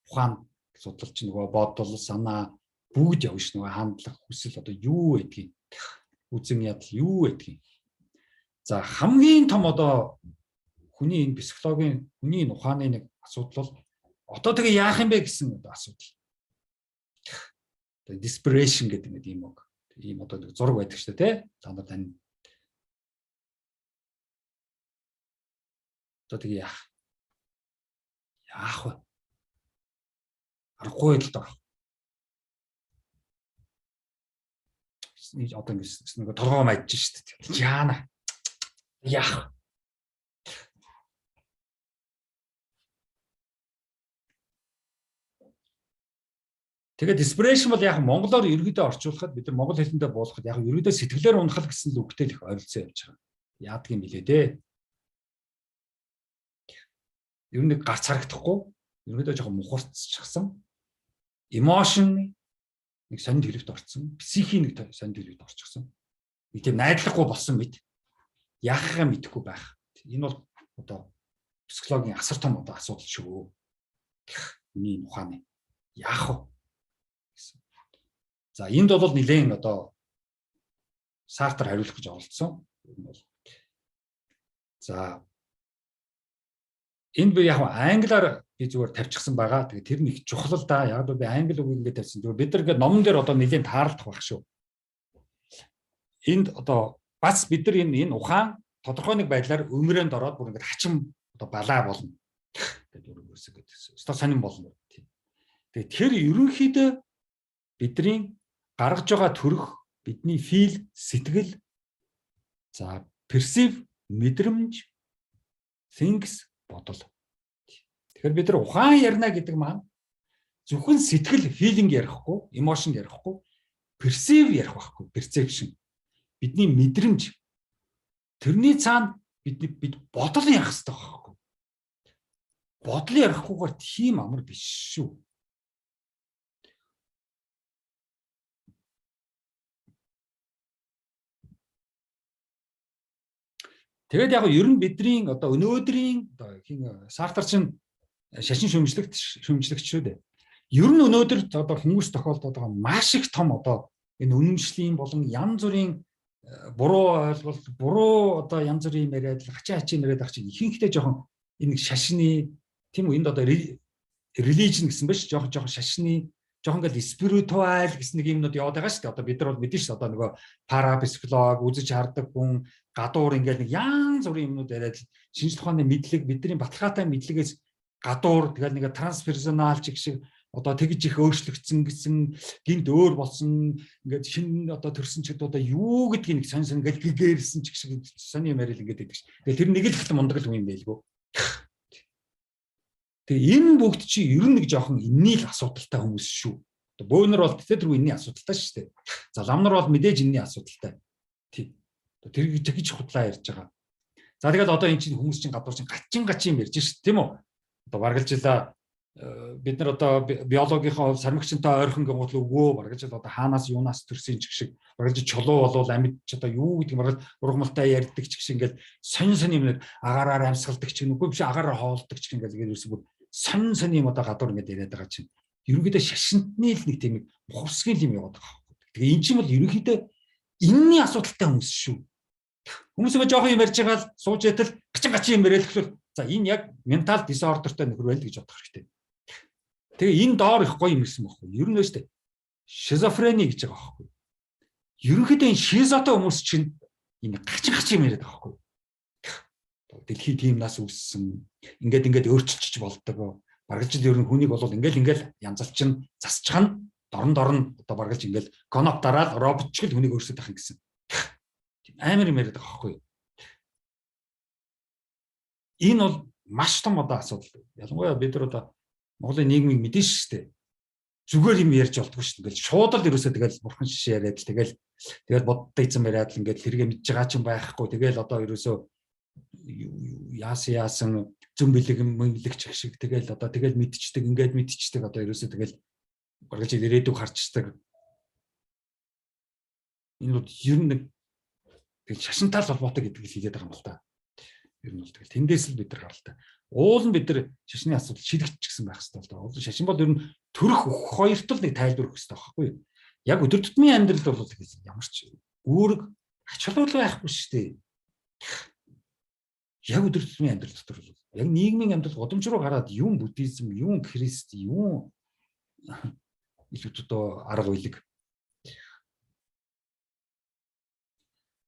ухаан судлалч нөгөө бодол, санаа бүгд явна ш нөгөө хандлах, хүсэл одоо юу гэдгийг, үзэн ядал юу гэдгийг. За хамгийн том одоо хүний энэ психологийн хүний энэ ухааны нэг асуудал бол одоо тэгээ яах юм бэ гэсэн асуудал. Тэгээ desperation гэдэг нэг юм уу. Ийм одоо нэг зураг байдаг шүү дээ, тэ? За одоо тань одоо тэгээ яах вэ? Аргагүй л доо. Одоо ингэ нэг толгоо майдж шүү дээ. Яана. Яах. Тэгээд desperation бол яг монголоор ерөөдөө орчуулахад бид нар монгол хэлэндээ буулгахад яг ерөөдөө сэтгэлээр унахал гэсэн л үгтэй л их ойролцоо явж байгаа. Яадаг юм билээ дээ. Ер нь гарц харагдахгүй, ерөөдөө жоохон мухарцчихсан. Emotion нэг сонд хэлбэрт орсон, психийн нэг сонд хэлбэрт орчихсон. Нэг тийм найдлахгүй болсон мэт. Яахаа мэдэхгүй байх. Энэ бол одоо психологийн асар том одоо асуудал шүү. Миний ухааны яах вэ? За энд бол нэлээд одоо Сартр хариулах гэж оролцсон. За энд би яг англиар би зүгээр тавьчихсан байгаа. Тэгээ тэр нэг чухал л да. Яг би англи үг ингээд тавьсан. Зүгээр бид нар ингээд номон дээр одоо нэлээд таарлах байх шүү. Энд одоо бас бид нар энэ ухаан тодорхой нэг байдлаар өмрөөнд ороод бүр ингээд хачим одоо балаа болно. гэдэг үргэлжлэх гэдэг. Өстой сонирн болно. Тэгээ тэр ерөнхийдөө бидний гаргаж байгаа төрх бидний feel сэтгэл за perceive мэдрэмж thinks бодол. Тэгэхээр бид нар ухаан ярина гэдэг маань зөвхөн сэтгэл feeling ярихгүй, emotion ярихгүй, perceive ярих байхгүй, perception. Бидний мэдрэмж тэрний цаана бид бодол ярих хэрэгтэй байхгүй. Бодол ярихгүйгээр тийм амар биш шүү. Тэгээд яг ер нь бидний одоо өнөөдрийн одоо хин Сартр чинь шашин шүмжлэгч шүү дээ. Ер нь өнөөдөр одоо хүмүүс тохиолдоод байгаа маш их том одоо энэ үнэмшлийн болон янз бүрийн буруу ойлголт, буруу одоо янз бүрийн яриад хачаачийн яриад ах чинь ихэнхдээ жоохон энэ шашны тийм үү энд одоо religion гэсэн биш жоохон шашны жоохон гал spiritual гэсэн нэг юмнууд яваад байгаа шүү дээ. Одоо бид нар бол мэдэн ш одоо нөгөө парапсихолог, үзэж хардаг хүн, гадуур ингээл нэг янз бүрийн юмнууд яриад шинжлэх ухааны мэдлэг, бидний баталгаатай мэдлэгээс гадуур тэгэл нэг трансперсоналч гэх шиг одоо тэгж их өөрчлөгдсөн гэсэн гинт өөр болсон ингээд шинэ одоо төрсөн ч одоо юу гэдгийг нэг сонь ингээл гэгэрсэн ч гэх шиг сони юм яриад ингээд байдаг ш. Тэгээ тэр нэг л их мундаг л юм байлгүй. Тэгээ энэ бүгд чи ер нь нэг жоохон энэний л асуудалтай хүмүүс шүү. Одоо бөөнөр бол тэр энэний асуудалтай шүү дээ. За ламнар бол мэдээж энэний асуудалтай. Тийм. Тэр гэж худлаа ярьж байгаа. За тэгээд одоо энэ чинь хүмүүс чинь гадуур чинь гачин ярьж шүү, тийм үү? Одоо баргалжлаа бид нар одоо биологийнхаа сармигчтай ойрхон гингуул өгөө баргалжл одоо хаанаас юунаас төрсөн ч гэх шиг баргалж чулуу болвол амьд ч одоо юу гэдэг баргал ургамалтай ярьдаг ч гэх шиг ингээл сонь юм агаараар амьсгалдаг ч нүггүй биш агаараар хоолдог ч ингээл ерөөсөө бүр сонь юм одоо гадуур ингээд яриад байгаа чинь ерөнхийдөө шашинтны л нэг тийм мухарсгийн юм яваад байгаа. Тэгээ эн чинь бол ерөнхийдөө энэний асуудалтай хүмүүс шүү. Хүмүүс ингээ жоохон юм ярьж байгаа л сууж ятал гачин юм яриад гэхэл за энэ яг ментал дисордертой нөхөр байл гэж бодох хэрэгтэй. Тэгээ энэ доор их гоё юм ирсэн байхгүй. Ер нь өстэй шизофрени гэж байгаа байхгүй. Ерөнхийдөө энэ шизотой хүмүүс чинь энэ гачин юм яриад байгаа байхгүй. Дэлхий тиймнаас үүссэн ингээд өөрчилчих болдог. Баргалж л ер нь хүнийг бол ингээл янзалчин засчихна дорн одоо баргалж ингээл коноп дараад роботчгэл хүнийг өөрсөд тахын гэсэн. Амар юм яриад байгаа байхгүй. Энэ бол маш том одоо асуудал. Ялангуяа бид нар одоо Монголын нийгмийг мэдэн шүү дээ. Зүгээр юм ярьж болдгоо шүү дээ. Ингээл шууд л ерөөсөө тэгэл бурхан шишээ яриад л тэгэл бодтой эзэн яриад л ингээд хэрэгэ мэдж байгаа ч юм байхгүй. Тэгэл одоо ерөөсөө яасан зүн бэлэгч шиг тэгэл одоо тэгэл мэдчихдэг ингээд мэдчихдэг одоо ерөөсөө тэгэл баргалж ирээдүг харчдаг. Энэ бол ер нь тэгэл шашинтай холбоотой гэдэг л хэлээд байгаа юм л да. Ер нь бол тэгэл тэндээс л бид нар гаралтай. Уул нь бид нар шашны асуудал шийдэгч гэсэн байх хэрэгтэй л да. Шашин бол ер нь төрөх хоёрт л нэг тайлбар өгөх хэрэгтэй байхгүй юу? Яг өдөр тутмын амьдралд бол ямар ч үүрэг ач холбогдол байхгүй шүү дээ. Яг өдөр тутмын амьдрал дотор бол яг нийгмийн амьдрал годомж руу гараад юм буддизм, юм христ, юм илүү одоо арга уйлаг.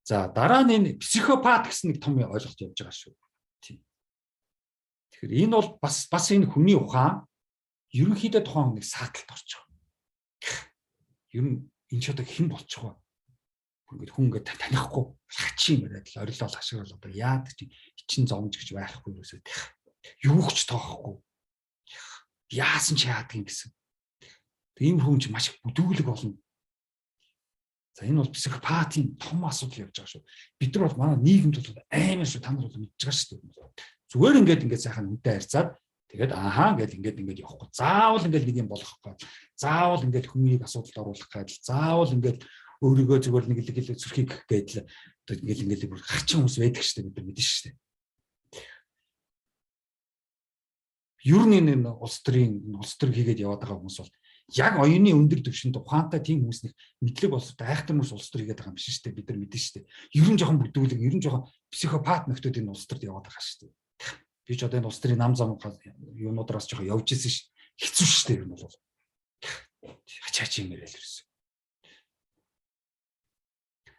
За дараа нь энэ психопат гэсэн нэг том ойлголт явж байгаа шүү. Тийм. Тэгэхээр энэ бол бас энэ хүний ухаан ерөнхийдөө тухайн хүнийг сааталд орж байгаа. Ер нь энэ ч одоо хэн болж байгаа. Ингээд хүн ингээд танихгүй хачи юм яриад л орилол хашгирал одоо яад чи ичин зомж гэж байхгүй юусоо юу ч тоохгүй. Яасан ч яадгийн гэсэн. Тийм хүн чи маш их бүдүүлэг болно. За энэ бол психопатын том асуудал явж байгаа шүү. Бид нар бол манай нийгэмд бол амар шүү, та нар бол мэдж байгаа шүү дээ. Зүгээр ингээд сайхан үнтэй харьцаад тэгээд ааха гэж ингээд явахгүй. Заавал ингээд нэг юм болох гоо. Заавал ингээд хүмүүсийг асуудалд оруулах гэж. Заавал ингээд өөрийгөө зүгээр нэг л зүрхийг гэдэл ингээд бүр хачин хүмүүс байдаг шүү дээ, бид нар мэдэн шүү дээ. Ер нь энэ улс төр хийгээд яваад байгаа хүмүүс бол яг оюуны өндөр түвшинд ухаантай тийм хүмүүс нэг мэдлэг болсод айхтар хүмүүс улс төр хийгээд байгаа юм биш шүү дээ, бид нар мэдэн шүү дээ. Ер нь жоохон бүдүүлэг, ер нь жоохон психопат нөхдөд энэ улс төрд яваад байгаа шүү дээ. Би ч одоо энэ улс төрийн нам зам юунуудаас жоохон явж ирсэн ш. Хэцүү шүү дээ ер нь бол. Хачаач юм яриад ирсэн.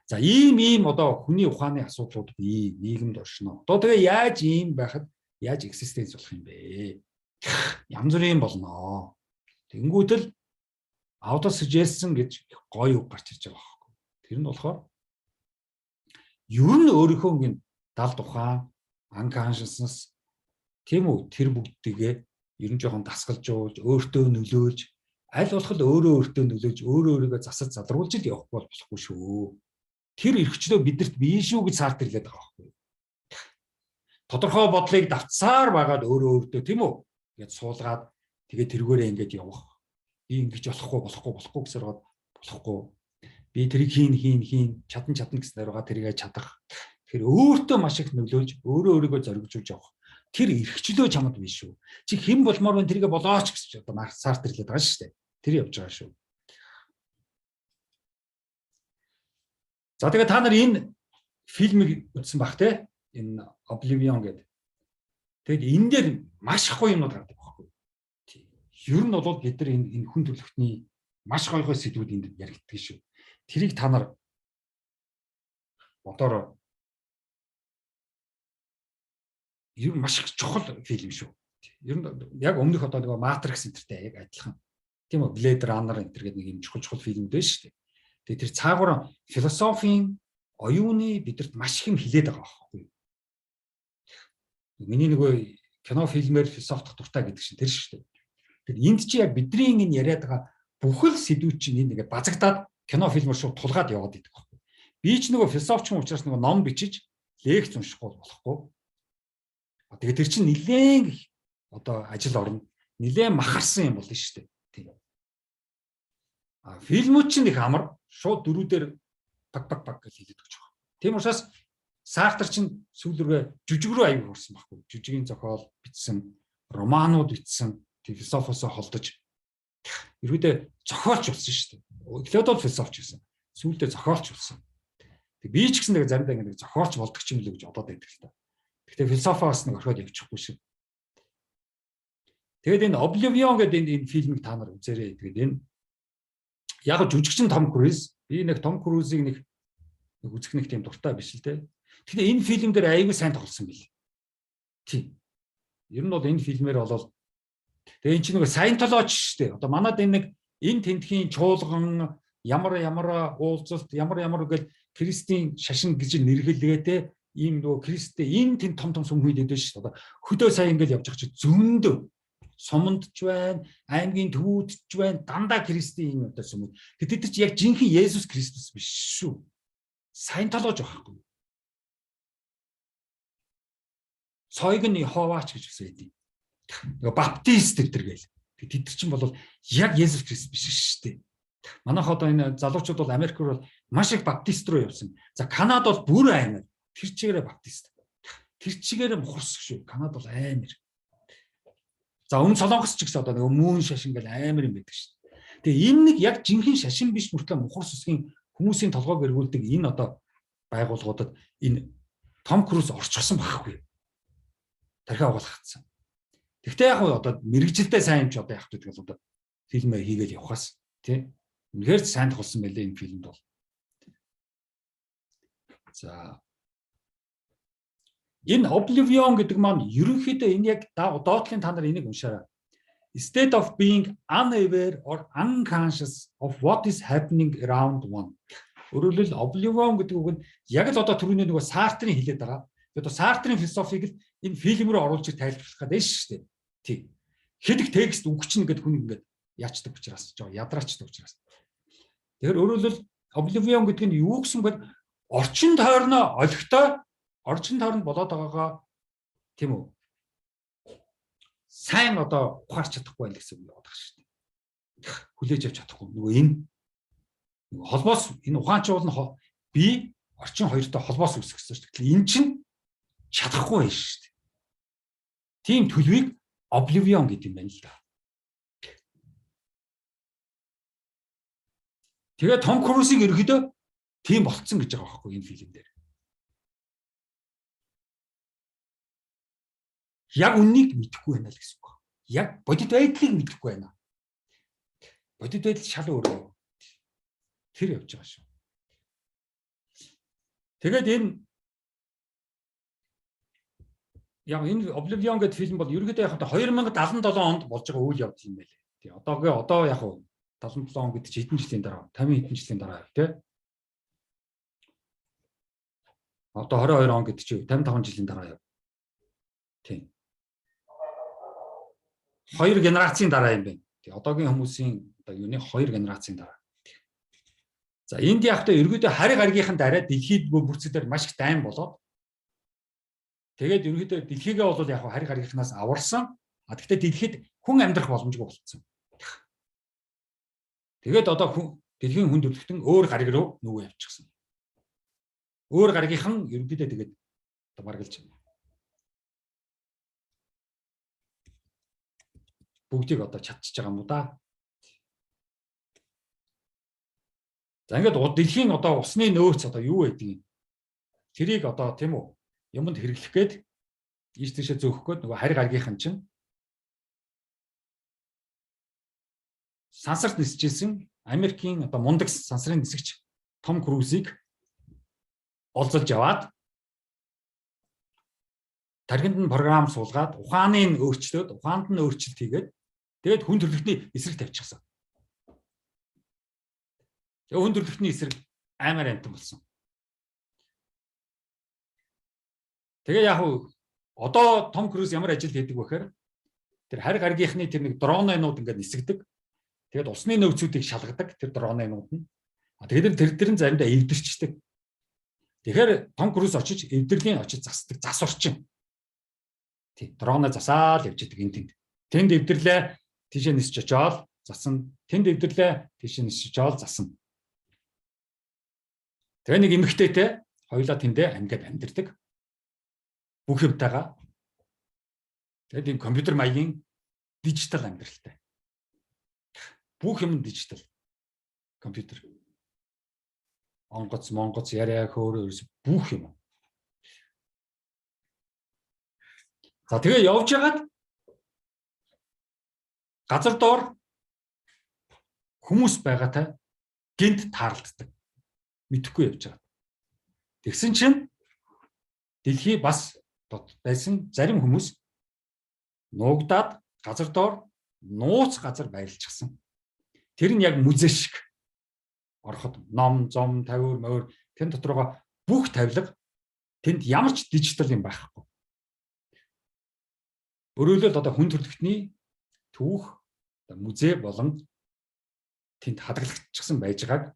За ийм одоо хүний ухааны асуудлууд бий, нийгэмд оршино. Одоо тэгээ яаж ийм байхад яаж экзистенц болох юм бэ? Янз бүрийн болно. Тэнгүүтэл autosuggestion гэж гоё үг гарч ирж байгаа байхгүй. Тэр нь болохоор ер нь өөрийнхөө ингэ далд ухаан, unconsciousness тийм үү тэр бүгдийгээ ер нь жоохон дасгалжуулж, өөртөө нөлөөлж, аль болох өөртөө нөлөөлж, өөрийгөө засаж залруулж л явах болохгүй шүү. Тэр эрхчлөө бидэрт бие шүү гэж саарт ирлээд байгаа байхгүй. Тодорхой бодлыг давцаар байгаад өөртөө тийм үү гэж суулгаад тэгээ тэргээрээ ингэж явах. Би ингэж болохгүй гэсээр болохгүй. Би тэрийг хийн чадна гэснээр байгаа тэрийгэ чадах. Тэгэхээр өөртөө маш их нөлөөлж өөрийгөө зоригжуулж явах. Тэр эрхчлөө чамд биш шүү. Чи хэн болмоор вэ тэрийгэ болооч гэж одоо саарт ирлээд байгаа шүү дээ. Тэр явж байгаа шүү. За тэгээ та нар энэ фильмийг үзсэн бах те? Энэ Oblivion гэдэг. Тэгэд энэ дээр маш их гоё юмнууд гардаг байхгүй. Ер нь бол бид нар энэ хүн төрөлхтний маш гоё сэдвүүд энд яригддаг шүү. Тэрийг та нар бодороо ер нь маш их чухал фильм шүү. Ер нь яг өмнөх одоо нэг Matrix энтертэй яг адилхан. Тийм үү? Blade Runner энтер гэдэг нэг юм чухал фильм дээ шүү дээ. Тэгээ тэр цаагуур философийн оюуны бидэрт маш их юм хилээд байгаа байхгүй. Миний нөгөө кино фильмээр философи дуртай гэдэг чинь тэр шүү дээ. Тэгэхээр энд чи яг бидний энэ яриад байгаа бүхэл сэдвүүд чинь энэ ингээд базагдаад кино фильмээр шууд тулгаад яваад идэг байхгүй. Би ч нөгөө философч юм учраас нөгөө ном бичиж лекц уншихгүй болохгүй. Тэгээ тэр чинь нэлээд одоо ажил орно. Нэлээд махарсан юм болно шүү дээ. Тийм. Фильмүүд чинь их амар шууд дөрүүдээр баг гэж хэлээд өгч байгаа. Тийм учраас Сартр чинь сүүлрээ жүжиг рүү аяг хүрсэн байхгүй. Жүжигийн зохиол бичсэн, романууд бичсэн, философосоо холдож ерөөдөө зохиолч болсон шүү дээ. Клодол философч байсан. Сүүлдээ зохиолч болсон. Тэг би ч гэсэн нэг заримдаа ингэ зохиолч болдог ч юм л гэж бодоод байдаг л та. Гэхдээ философоос нэг орхиод явчихгүй шиг. Тэгээд энэ Oblivion гэдэг энэ фильмийг та нар үзээрэй. Тэгээд энэ яг жүжигчин Том Круз. Би нэг Том Крузыг нэг үзэх нэг тийм дуртай биш л дээ. Тэгэхээр энэ фильм дээр аягүй сайн тоглосон байл. Тийм. Ер нь бол энэ фильмээр болол тэгээ эн чинь нэг саентологч шүү дээ. Одоо манад энэ тентхийн чуулган ямар уулзалт ямар гэл Кристийн шашин гэж нэрхэлгээтэй ийм нөгөө Кристтэй энэ тент том сүмхүйд өгдөө шүү дээ. Одоо хөдөө сайн ингээл явж байгаа чи зөндөө сумандч байна, аймгийн төвүүдч байна, дандаа Кристийн энэ одоо сүмүүд. Тэд чи яг жинхэнэ Есүс Христос биш шүү. Саентологч байхгүй. Сойгон Йеховач гэж үсэ хэдий. Нөгөө баптист гэдэг гээл. Тэд чинь бол яг Есүс Христ биш шүү дээ. Манайх одоо энэ залуучууд бол Америк руу маш их баптист руу явсан. За Канад бол бүр амар. Тэр чигээрээ баптист. Тэр чигээрээ мухарс шүү. Канад бол амар. За өмнө Солонгос ч гэсэн одоо нэг мөн шашин гэл амар юм байдаг шүү дээ. Тэгээ энэ нэг яг жинхэнэ шашин биш мөртлөө мухар сүсгийн хүмүүсийн толгойг эргүүлдэг энэ одоо байгууллагуудад энэ Том Круз орчихсон байхгүй. Тархиа угаалгацсан. Гэхдээ яг одоо мэрэгжилтэй сайн юм чи одоо яг гэдэг л одоо фильмээ хийгээл явахаас тий. Үнэхээр сайн тохиолсон байлээ энэ фильмд бол. За энэ Oblivion гэдэг маань ерөнхийдөө энэ яг доотлын та нар энийг уншаарай. State of being unaware or unconscious of what is happening around one. Өөрөөр хэлбэл Oblivion гэдэг үг нь яг л одоо түрүүний нөгөө Сартрийн хэлээд байгаа. Одоо Сартрийн философиг л энэ фильм рүү оруулж тайлбарлах гэдэг шүү дээ. Тий. Хэдик текст үгч нэгэд хүн ингээд яачдаг учраас жоо ядраачдаг учраас. Тэгэхээр өөрөөр хэлбэл Oblivion гэдэг нь юу гэсэн бэ? Орчин тойрноо олигтой орчин тойронд болоод байгаагаа тийм үү? Сайн одоо ухаарч чадахгүй байл гэсэн үг яваад байгаа шүү дээ. Хүлээж авч чадахгүй. Нөгөө энэ холбоос энэ ухаанчуул нь би орчин хоёртой холбоос үүсгэх гэсэн шүү дээ. Энэ чинь чадахгүй байх шүү дээ. Тийм төлөвийг Oblivion гэдэг юм байна л да. Тэгээ Том Крузыг ерөөдөө тийм болцсон гэж байгаа байхгүй энэ фильм дээр. Яг үннийг мэдэхгүй байна л гэсэн үг. Яг бодит байдлыг мэдэхгүй байна. Бодит байдал шал өөр. Тэр явж байгаа шүү. Тэгээд энэ Oblivion гэдэг фильм бол ерөөдөө яг 2077 онд болж байгаа үйл явдал юм байлээ. Тий одоо яг 77 он гэдэг чинь хэдэн жилийн дараа 50 хэдэн жилийн дараа тий. Одоо 22 он гэдэг чинь 55 жилийн дараа яв. Тийм. Хоёр генерацийн дараа юм байна. Тий одоогийн хүмүүсийн одоо юуны хоёр генерацийн дараа. За энд яг та ерөөдөө хари гаргийнхан дараа дэлхийд бүрцээр маш их дайм болоод тэгээд ерөөдөө дэлхийгээ бол яг хари гаргийнхнаас аварсан. Гэхдээ дэлхийд хүн амьдрах боломжгүй болцсон. Тэгээд одоо дэлхийн хүн төрөлхтөн өөр гариг руу нүгөө явчихсан. Өөр гаргийнхан ерөөдөө тэгээд баргалж байна. Бүгдийг одоо чадчих байгаа юм уу да. За ингээд дэлхийн одоо усны нөөц одоо юу байдгийг тэрийг одоо тийм үү юмд хэрэглэх гээд ийш тийшээ зөөхөх гээд нөгөө хари гаргийнхан чинь сансарт нисчихсэн Америкийн одоо мундаг сансрын нисгч Том Крузыг олзолж яваад тархинд нь програм суулгаад ухаанд нь өөрчлөлт хийгээд тэгээд хүн төрөлхтний эсрэг тавьчихсан. Тэгээ хүн төрөлхтний эсрэг амар амтан болсон. Тэгээ яг одоо Том Круз ямар ажил хийдэг вэ гэхээр тэр хари гаргийнхны тэр нэг дронынууд ингээд нисгдэг. Тэгээд усны нөөцүүдийг шалгадаг тэр дронынууд нь. Тэгээд тэр нь заримдаа эвдэрчдэг. Тэгэхээр Том Круз очиж эвдэрлийн очиж засдаг зас орчин. Тий, дроноо засаал явж идэг энэ тэнд эвдэрлээ тийшээ нисч очоод засна. Тэнд эвдэрлээ тийшээ нисч очоод засна. Тэгээ нэг эмэгтэйтэй хоёулаа тэндээ амьд амьдэрдэг. Бүх юмтайгаа. Тэгээд энэ компьютер маягийн дижитал амьдралтай. Бүх юм дижитал. Компьютер. Монгоц яриа хөөр бүх юм. За тэгээ явж хагаад газар доор хүмүүс байгаатай гинт таарлддаг. Мэдхгүй явж байгаа. Тэгсэн чинь дэлхий бас байсан зарим хүмүүс нуугдаад газар доор нууц газар байрлчихсан. Тэр нь яг музей шиг ороход ном, зом, тавиур, морь тэн дотороо бүх тавилга тэнд ямар ч дижитал юм байхгүй. Өөрөөр хэлбэл одоо хүн төрөлхтний түүх музей болон тэнд хадгалагдчихсан байж байгааг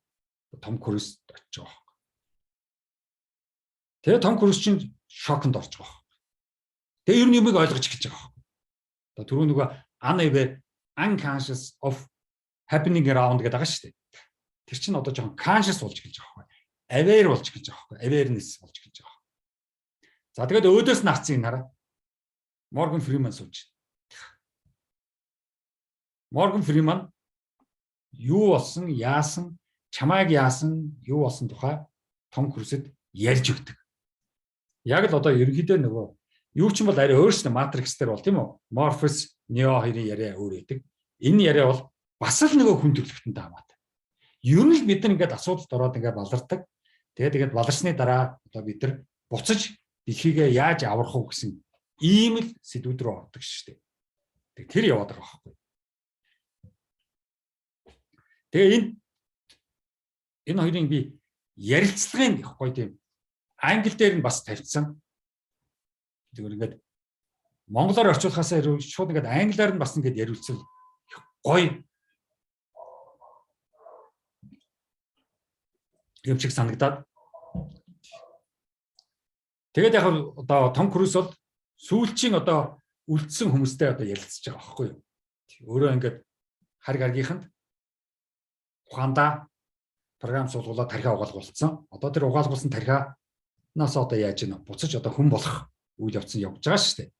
Том Круз очиж байгаа. Тэгээ Том Круз чинь шоконд орж байгаа. Тэгээ ер нь юмыг ойлгож эхэлж байгаа. Одоо түрүү нөгөө unaware, unconscious of happening around гэдэг байгаа шүү дээ. Тэр чинь одоо жоохон conscious болж эхэлж байгаа. Aware болж эхэлж байгаа. Awareness болж эхэлж байгаа. За тэгээд өөдөөс нарцсан энэ хараа. Morgan Freeman сууж. Морган Фриман юу болсон, яасан, чамайг яасан, юу болсон тухай Том Круз-д ярьж өгдөг. Яг л одоо ерөнхийдөө нөгөө юу ч юм бол арай өөрснөө Matrix дээр бол тийм үү? Morpheus, Neo хоёрын яриа өөр байдаг. Энэ яриа бол бас л нөгөө хүн төрөлхтөнтэй хамаатай. Ер нь л бид нар ингээд асуудалд ороод ингээд балардаг. Тэгээд баларсны дараа одоо бид нар буцаж дэлхийгээ яаж аврах уу гэсэн ийм л сэдвүүд рүү ордог шүү дээ. Тэр яваад байгаа байхгүй. Тэгээ энэ хоёрын би ярилцлагын ихгүй тийм англи дээр нь бас тавьсан. Зүгээр ингээд монголоор орчуулахаас шууд ингээд англиар нь бас ингээд яриулсан гоё юм шиг санагдаад. Тэгээд яг одоо Том Круз бол сүүлчийн одоо үлдсэн хүмүүстэй одоо ярилцж байгаа байхгүй юу. Өөрөө ингээд хар гаргийнханд ухаандаа програм суулгуулаад тархиа угаалгуулсан. Одоо тэр угаалгуулсан тархианаас одоо яаж ийн буцаж одоо хүн болох үйл явц нь явж байгаа шүү дээ.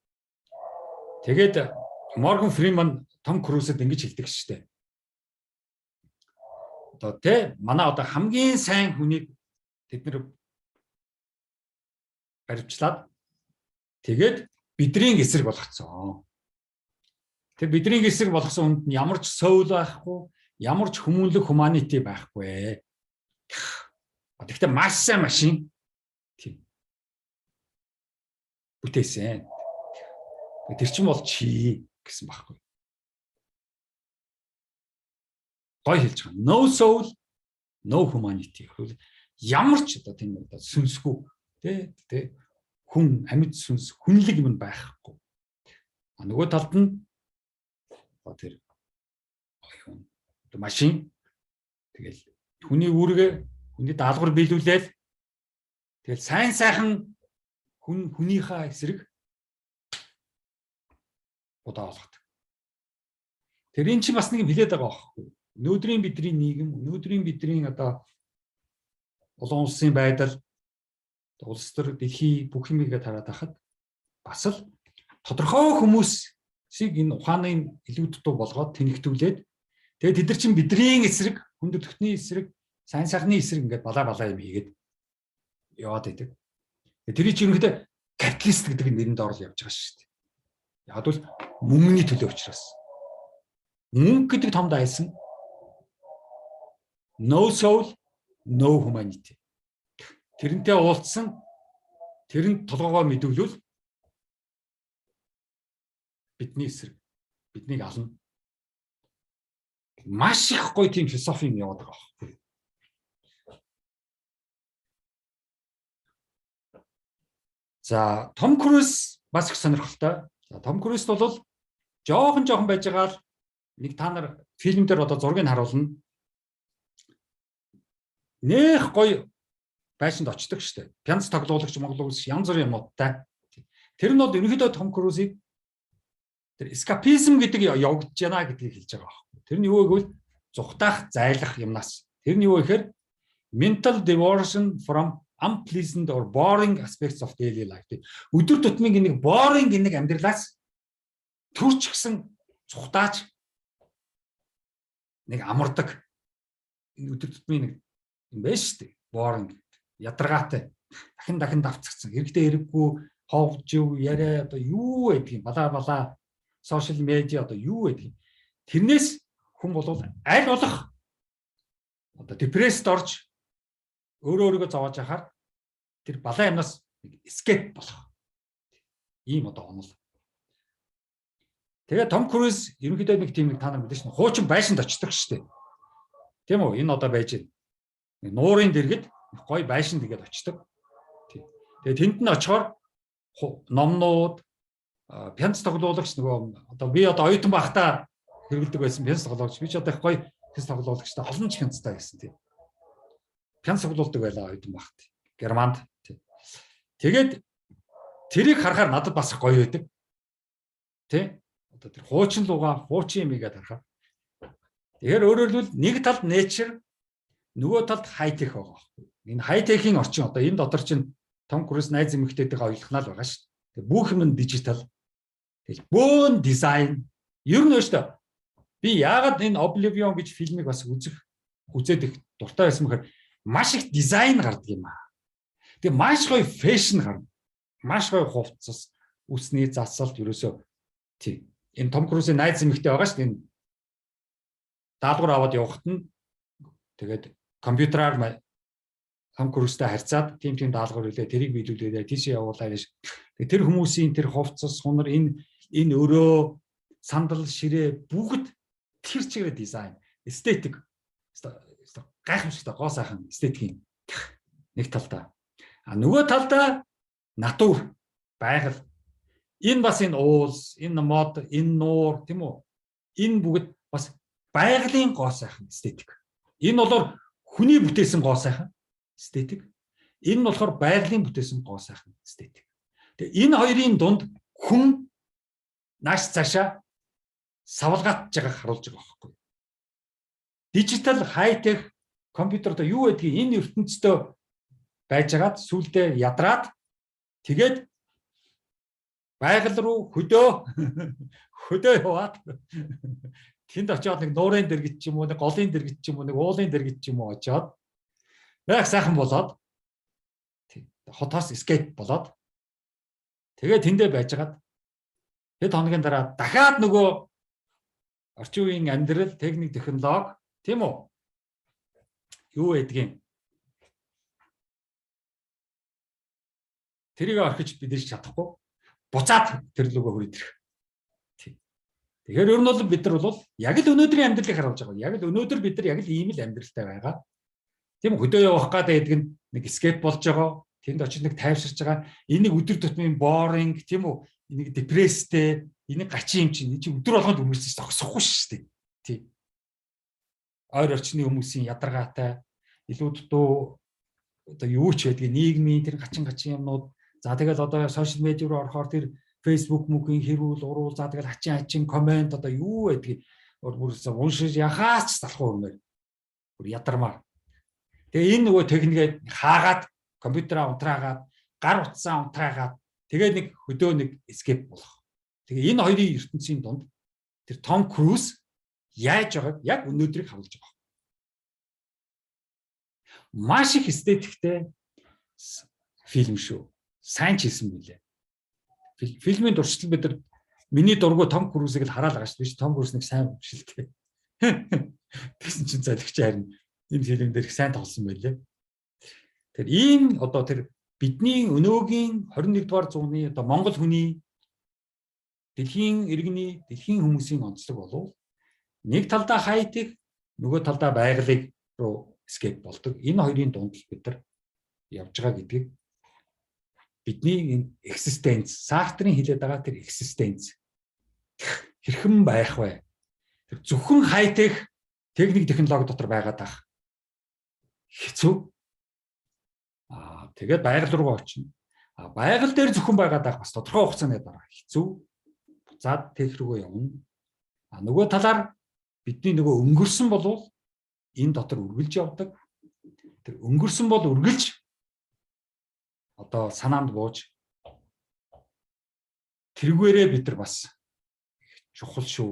Тэгээд Морган Фриман Том Крузэд ингэж хэлдэг шүү дээ. Одоо тэ манай одоо хамгийн сайн хүнийг тэд нэр баримтлаад тэгээд бидний эсрэг болгоцсон. Тэр бидний эсрэг болгосон хүнд нь ямар ч соул байхгүй, ямар ч хүмүүнлэг humanity байхгүй. Тэгэхдээ маш сайн машин тийм бүтээсэн. Тэр чинь бол чи гэсэн байхгүй. Гой хэлж байгаа. No soul, no humanity. Ямар ч одоо тийм одоо сүнсгүй тэ хүн амьд сүнс хүнлэг юм байхгүй. Нөгөө талд нь тэр машин тэгэл хүний үүргээ хүний даалгавар биелүүлээд тэгэл сайн сайхан хүнийхээ эсрэг удаа болгодог. Тэр эн чинь бас нэг хилээд байгаа байхгүй. Өнөөдрийн бидний нийгэм, өнөөдрийн бидний одоо олон улсын байдал, улс төр дэлхий бүх юмгээ тараад байхад бас л тодорхой хүмүүсийг энэ ухааны илүү дутуу болгоод тэнэгтүүлээд тэгээд тэд нар чинь бидний эсрэг, хүндрэлтний эсрэг, сайн сайхны эсрэг ингээд балаа юм хийгээд яваад байдаг. Тэрий чинь ерөнхийдөө капиталист гэдэг нэрэнд орол явж байгаа шүү дээ. Яг бол мөнгөний төлөө учраас. Мөнгө гэдэг том дайсан. No soul, no humanity. Тэрнтэй уулзсан тэрэнд толгоогоо мэдүүлвэл бидний эсрэг, биднийг ална. Маш их гоё тийм философи юм яваад байгаа байхгүй. За, Том Круз бас их сонирхолтой. За, Том Крузд бол жоохон байж байгаа л нэг та нар фильм дээр одоо зургийг харуулна. Нэх гоё байшинд очдог штэ. Пянц тоглуулагч, монголуулагч янз бүрийн юмудтай. Тэр нь бол ерөнхийдөө Том Крузыг тэр эскапизм гэдэг явагдаж байна гэдгийг хэлж байгаа байхгүй. Тэр нь юу гэвэл зүхтаах, зайлах юмнаас. Тэр нь юу гэхээр mental diversion from unpleasant or boring aspects of daily life. Өдөр тутмын нэг boring нэг амьдралаас төрч гисэн зүхтааж нэг амардаг энэ өдөр тутмын нэг юм байна шүү дээ. Boring, ядаргаатай. Дахин давцгцсан. Хэрэгтэй хэрэггүй ховж юу яриа одоо юу байдгийг балаа сошиал медиа одоо юу байдгийг. Тэрнээс хүн бол аль болох одоо депресд орж өөрийгөө зовоож яхаар тэр балаа юмнаас escape болох. Ийм одоо онол. Тэгээ Том Круз ерөнхийдөө нэг тийм та нар мэдээж хуучин байшинд очдог шүү дээ. Тийм үү? Энэ одоо байж байна. Нуурын дэргэд гой байшин тэгээд очдог. Тэгээд тэнд нь очихоор номнууд, пянц тоглуулагч нөгөө одоо би одоо оюутан байхдаа хэрэгэлдэг байсан пянц тоглуулагч. Би ч одоо их гой пянц тоглуулагчтай олон ч пянцтай байсан тийм. Пянц тоглуулдаг байлаа оюутан байхад. Германд. Тэгээд тэрийг харахаар надад бас гоё байдаг. Тэ? Одоо тэр хуучин лугаа, хуучин юм игээд харахаар. Тэгэхээр өөрөөр хэлбэл нэг талд nature, нөгөө талд high-tech байгаа байхгүй. Энэ high-tech-ийн орчин одоо энэ дотор чинь Том Круз найз эмэгтэйтэйгээ ойлгохнаа л байгаа шүү дээ. Бүх юм нь дижитал. Тэгэл бөөн дизайн. Ер нь шүү дээ. Би яагаад энэ Oblivion гэж фильмийг бас үзээд их дуртай байсан бэхээр маш их дизайн гардаг юм аа. Тэгээ маш гоё фэшн гарна. Маш гоё хувцас, үсний засалт ерөөсөө тийм. Энэ Том Крузийн найз эмэгтэй байгаа шүү дээ. Энэ даалгавар аваад явахад нь тэгээд компьютераар Том Крузтай харьцаад тийм даалгавар үлээ тэрийг биелүүлээд тийшээ явуулаа гэж. Тэгээд тэр хүмүүсийн тэр хувцас, хунар энэ өрөө, сандал, ширээ бүгд тэр чигээр дизайн, эстетик гайхамшигтай гоо сайхан эстетикийн нэг талдаа. А нөгөө талдаа натур, байгаль. Энэ бас энэ уулс, энэ мод, энэ нуур тийм үү? Энэ бүгд бас байгалийн гоо сайхан эстетик. Энэ болохоор хүний бүтээсэн гоо сайхан эстетик. Энэ нь болохоор байгалийн бүтээсэн гоо сайхан эстетик. Тэгээ энэ хоёрын дунд хүн нааш цаашаа савлгаатж байгааг харуулж байгаа байхгүй. Дижитал хайтех компьютер одоо юу гэдгийг энэ ертөнцийн байжгаад сүулдэ ядраад тэгээд байгаль руу хөдөө яваад тэнд очиод нэг нуурын дэргэд ч юм уу, нэг голын дэргэд ч юм уу, нэг уулын дэргэд ч юм уу очиод яг сайхан болоод хотоос escape болоод тэгээд тэндээ байжгаад хэд хоногийн дараа дахиад нөгөө орчин үеийн амьдрал, техник, технологи тийм үү? Юу гэдгийг тэрийг орхиж бидэрч чадахгүй. Буцаад тэр лүгөө хүрээд ирэх. Тэгэхээр ер нь бол бид нар бол яг л өнөөдрийн амьдралыг харуулж байгаа. Яг л өнөөдөр бид нар яг л ийм л амьдралтай байгаа. Тийм хөдөө явах гэдэг нь нэг escape болж байгаа. Тэнд очиж нэг тайвширч байгаа. Энийг өдөр тутмын boring тийм үү? Энийг депресстэй, энийг гачийн юм чинь өдөр болгонд өнгөрсөн зогсохгүй шүү дээ. Тийм. Ойр орчны хүмүүсийн ядаргаатай илүү дутуу одоо юу ч байдгийг нийгмийн тэр гачин юмнууд. За тэгэл одоо сошиал медиа руу орохоор тэр Facebook мөгийн хэрүүл уруул за тэгэл хачин комент одоо юу байдгийг бүрээс уншиж яхаач залхуу юмэр. Бүр ядармаар. Тэгээ энэ нөгөө техникээ хаагаад компьютераа унтраагаад гар утсаа унтраагаад тэгээд нэг хөдөө нэг escape болох. Тэгээ энэ хоёрын ертөнцийн дунд тэр Том Круз яаж байгааг яг өнөөдрийг харуулж байгаа. Маш их эстетиктэй фильм шүү. Сайн ч хийсэн билээ. Фильмийн дуршил бид нар миний дургу Том Крузыг л хараад байгаа шүү дээ. Том Круз нэг сайн filmшилтэй. Тэгсэн чинь залхич харин энэ фильм дээр их сайн тоглосон байлээ. Тэр ийм одоо тэр бидний өнөөгийн 21 дугаар зууны одоо Монгол хүний дэлхийн иргэний дэлхийн хүмүүсийн онцлог болов нэг талдаа хайтех нөгөө талдаа байгалыг руу escape болдог. Энэ хоёрын дунд бид нар явж байгаа гэдгийг бидний энэ existence Сартрийн хэлээд байгаа тэр existence хэрхэн байх вэ? Тэр зөвхөн хайтех техник технологи дотор байгаад байх хэцүү. Тэгээд байгаль руу очино. Байгаль дээр зөвхөн байгаад байх бас тодорхой хугацааны дараа хэцүү. Буцаад тех рүүгээ явна. Нөгөө талаар бидний нөгөө өнгөрсөн болвол энэ дотор үргэлж явдаг. Тэр өнгөрсөн бол үргэлж одоо санаанд бууж тэргээрээ бид нар бас чухал шүү.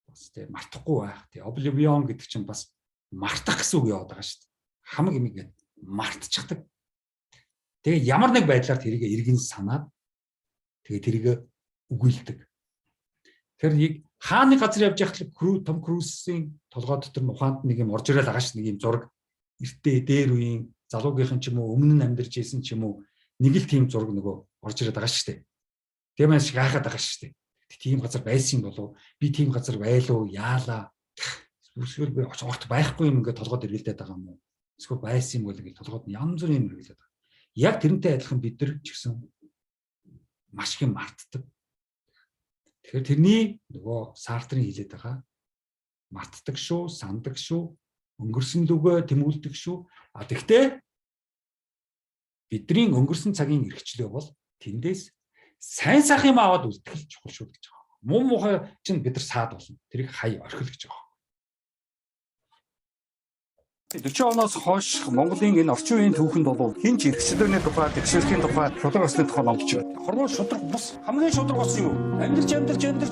Бас тийм мартахгүй байх. Тийм Oblivion гэдэг чинь бас мартах гэсэн үг яваад байгаа шүү дээ. Хамаг юм гээд мартчихдаг. Тэгээ ямар нэг байдлаар тэрийг эргэн санаад тэгээ тэрийг үгүйлдэг. Тэр нэг хааны газар явж байхад Том Крузийн толгой дотор ухаанд нэг юм орж ирэл байгаа ш, нэг юм зураг эртээ дээр үеийн залуугийнхан ч юм уу өмнө нь амьдарч исэн ч юм уу нэг л тийм зураг нөгөө орж ирээд байгаа шүү дээ. Тэгээ маань шиг хаахад байгаа шүү дээ. Тийм газар байсан болов би тийм газар байлуу яалаа. Эсвэл би огт байхгүй юм ингээд толгойд эргэлдээд байгаа юм уу? Эсвэл байсан юм бол ингээд толгойд нь янз бүрийн юм эргэлдээд байгаа. Яг тэрнтэй адилхан бид нар ч гэсэн маш их мартдаг. Тэгэхээр тэрний нөгөө Сартрийн хэлээд байгаа мартдаг шүү, сандаг шүү, өнгөрсөн лүгөө тэмүүлдэг шүү. Тэгтээ бидний өнгөрсөн цагийн эрхчлөө бол тэндээс сайн сах юм аваад үлдэх чухал шүү гэж байгаа. Муу мухай чинь бид нар саад болно. Тэрийг хай орхил гэж байгаа. 40 оноос хойш Монголын энэ орчин үеийн түүхэнд бол хин ч эрхчлөөний тухай, тэгшэрхийн тухай, шудраг усны тухай номлож байна. Хорвоо шудраг бус хамгийн шудраг ус юу? Амьдарч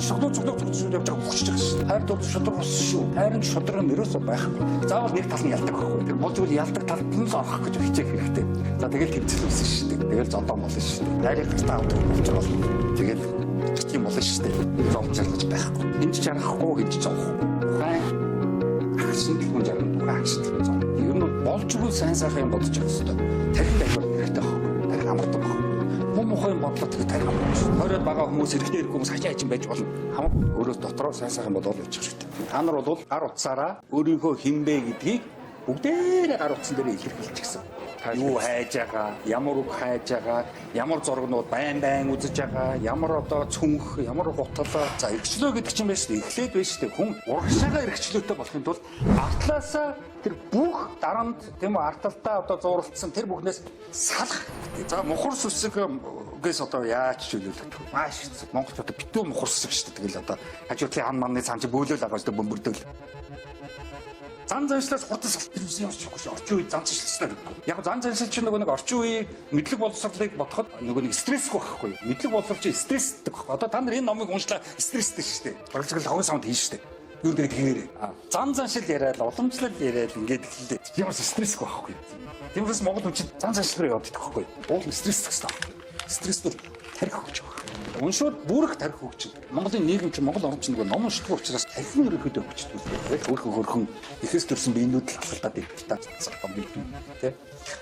цоглоо явж байгаа хүчж байгаа шүү. Хайр бол шудраг ус шүү. Хайрын шудраг нь ерөөсөө байхгүй. Заавал нэг тал нь ялдаг байхгүй. Тэр болж үл ялдаг тал нь л орох гэж хичээх хэрэгтэй. За тэгэл тэмцэл үсэн шүү дээ. Тэгэл зодоо болно шүү дээ. Найрыг гартаа авдаг болж байгаа бол тэгэл тийм болно шүү дээ. Зовж чаргаж байхгүй. Энд чарахгүй гэж зовх. Шинжилгээ жаргал агшилгүй зам. Ер нь болж өгөл сайн сайхан юм бодож явах хэрэгтэй. Тархинд аягүй хэрэгтэй байхгүй. Тархи амардаг байхгүй. Муухай бодлоо тархи амардаг. Хороод байгаа хүмүүс хэрэгтэй ирэхгүй хүмүүс хачаа чинь байж болно. Хамаагүй өөрөөс дотроо сайн сайхан бодоод явчих хэрэгтэй. Та нар бол гар утсаараа өөрийнхөө хинбэ гэдгийг бүгдээрээ гар утсан дээр илэрхийлчихсэн. Юу хайж байгаа, ямар үг хайж байгаа, ямар зургнууд байн үзэж байгаа, ямар одоо цүнх, ямар гутал. За эрхчлөө гэдэг чинь байж шүү дээ. Эхлээд байж шүү дээ. Хүн урагшаага эрхчлөөтэй болохын тулд артлаасаа тэр бүх дарамт тийм үү арталтаа одоо зууралцсан тэр бүхнээс салах. За мухар сүсгээс одоо яаж чөлөөлөх вэ? Маш монголчууд битүү мухар сүсэг шүү дээ. Тэгэл одоо хажуудлын хан манны цаан чи бөөлөл байгаа шүү дээ бөмбөрдөл. Зан заншлаас хурдан салтэрсэн явчихгүй шүү. Орчин үед зан заншлсан гэдэг. Яг зан заншил чинь нөгөө нэг орчин үеийн мэдлэг боловсролыг бодоход нөгөө нэг стрессгүй байхгүй. Мэдлэг боловсрол чинь стресстэй байхгүй. Одоо та нар энэ номыг уншлаа стресстэй шүү дээ. Барилгал хогон саунд хийн шүү дээ. Юу гэдэг тэгээрээ. Зан заншил яриад, уламжлал яриад ингээд хэлээ. Ямар стрессгүй байхгүй. Тиймээс Монгол хүн чинь зан заншил руу явдаг байхгүй. Уул стресстэй хэвээр. Стресстэр тарих өгч байгаа. Уншууд бүрэх тарих өгч. Монголын нийгэм чинь Монгол орчин нэг ном уншдаг учраас тархины ерөөхдөө өгчдөг. Хөрхөн ихэс төрсэн биенүүд л халтаад идэх таа бийдүү тий.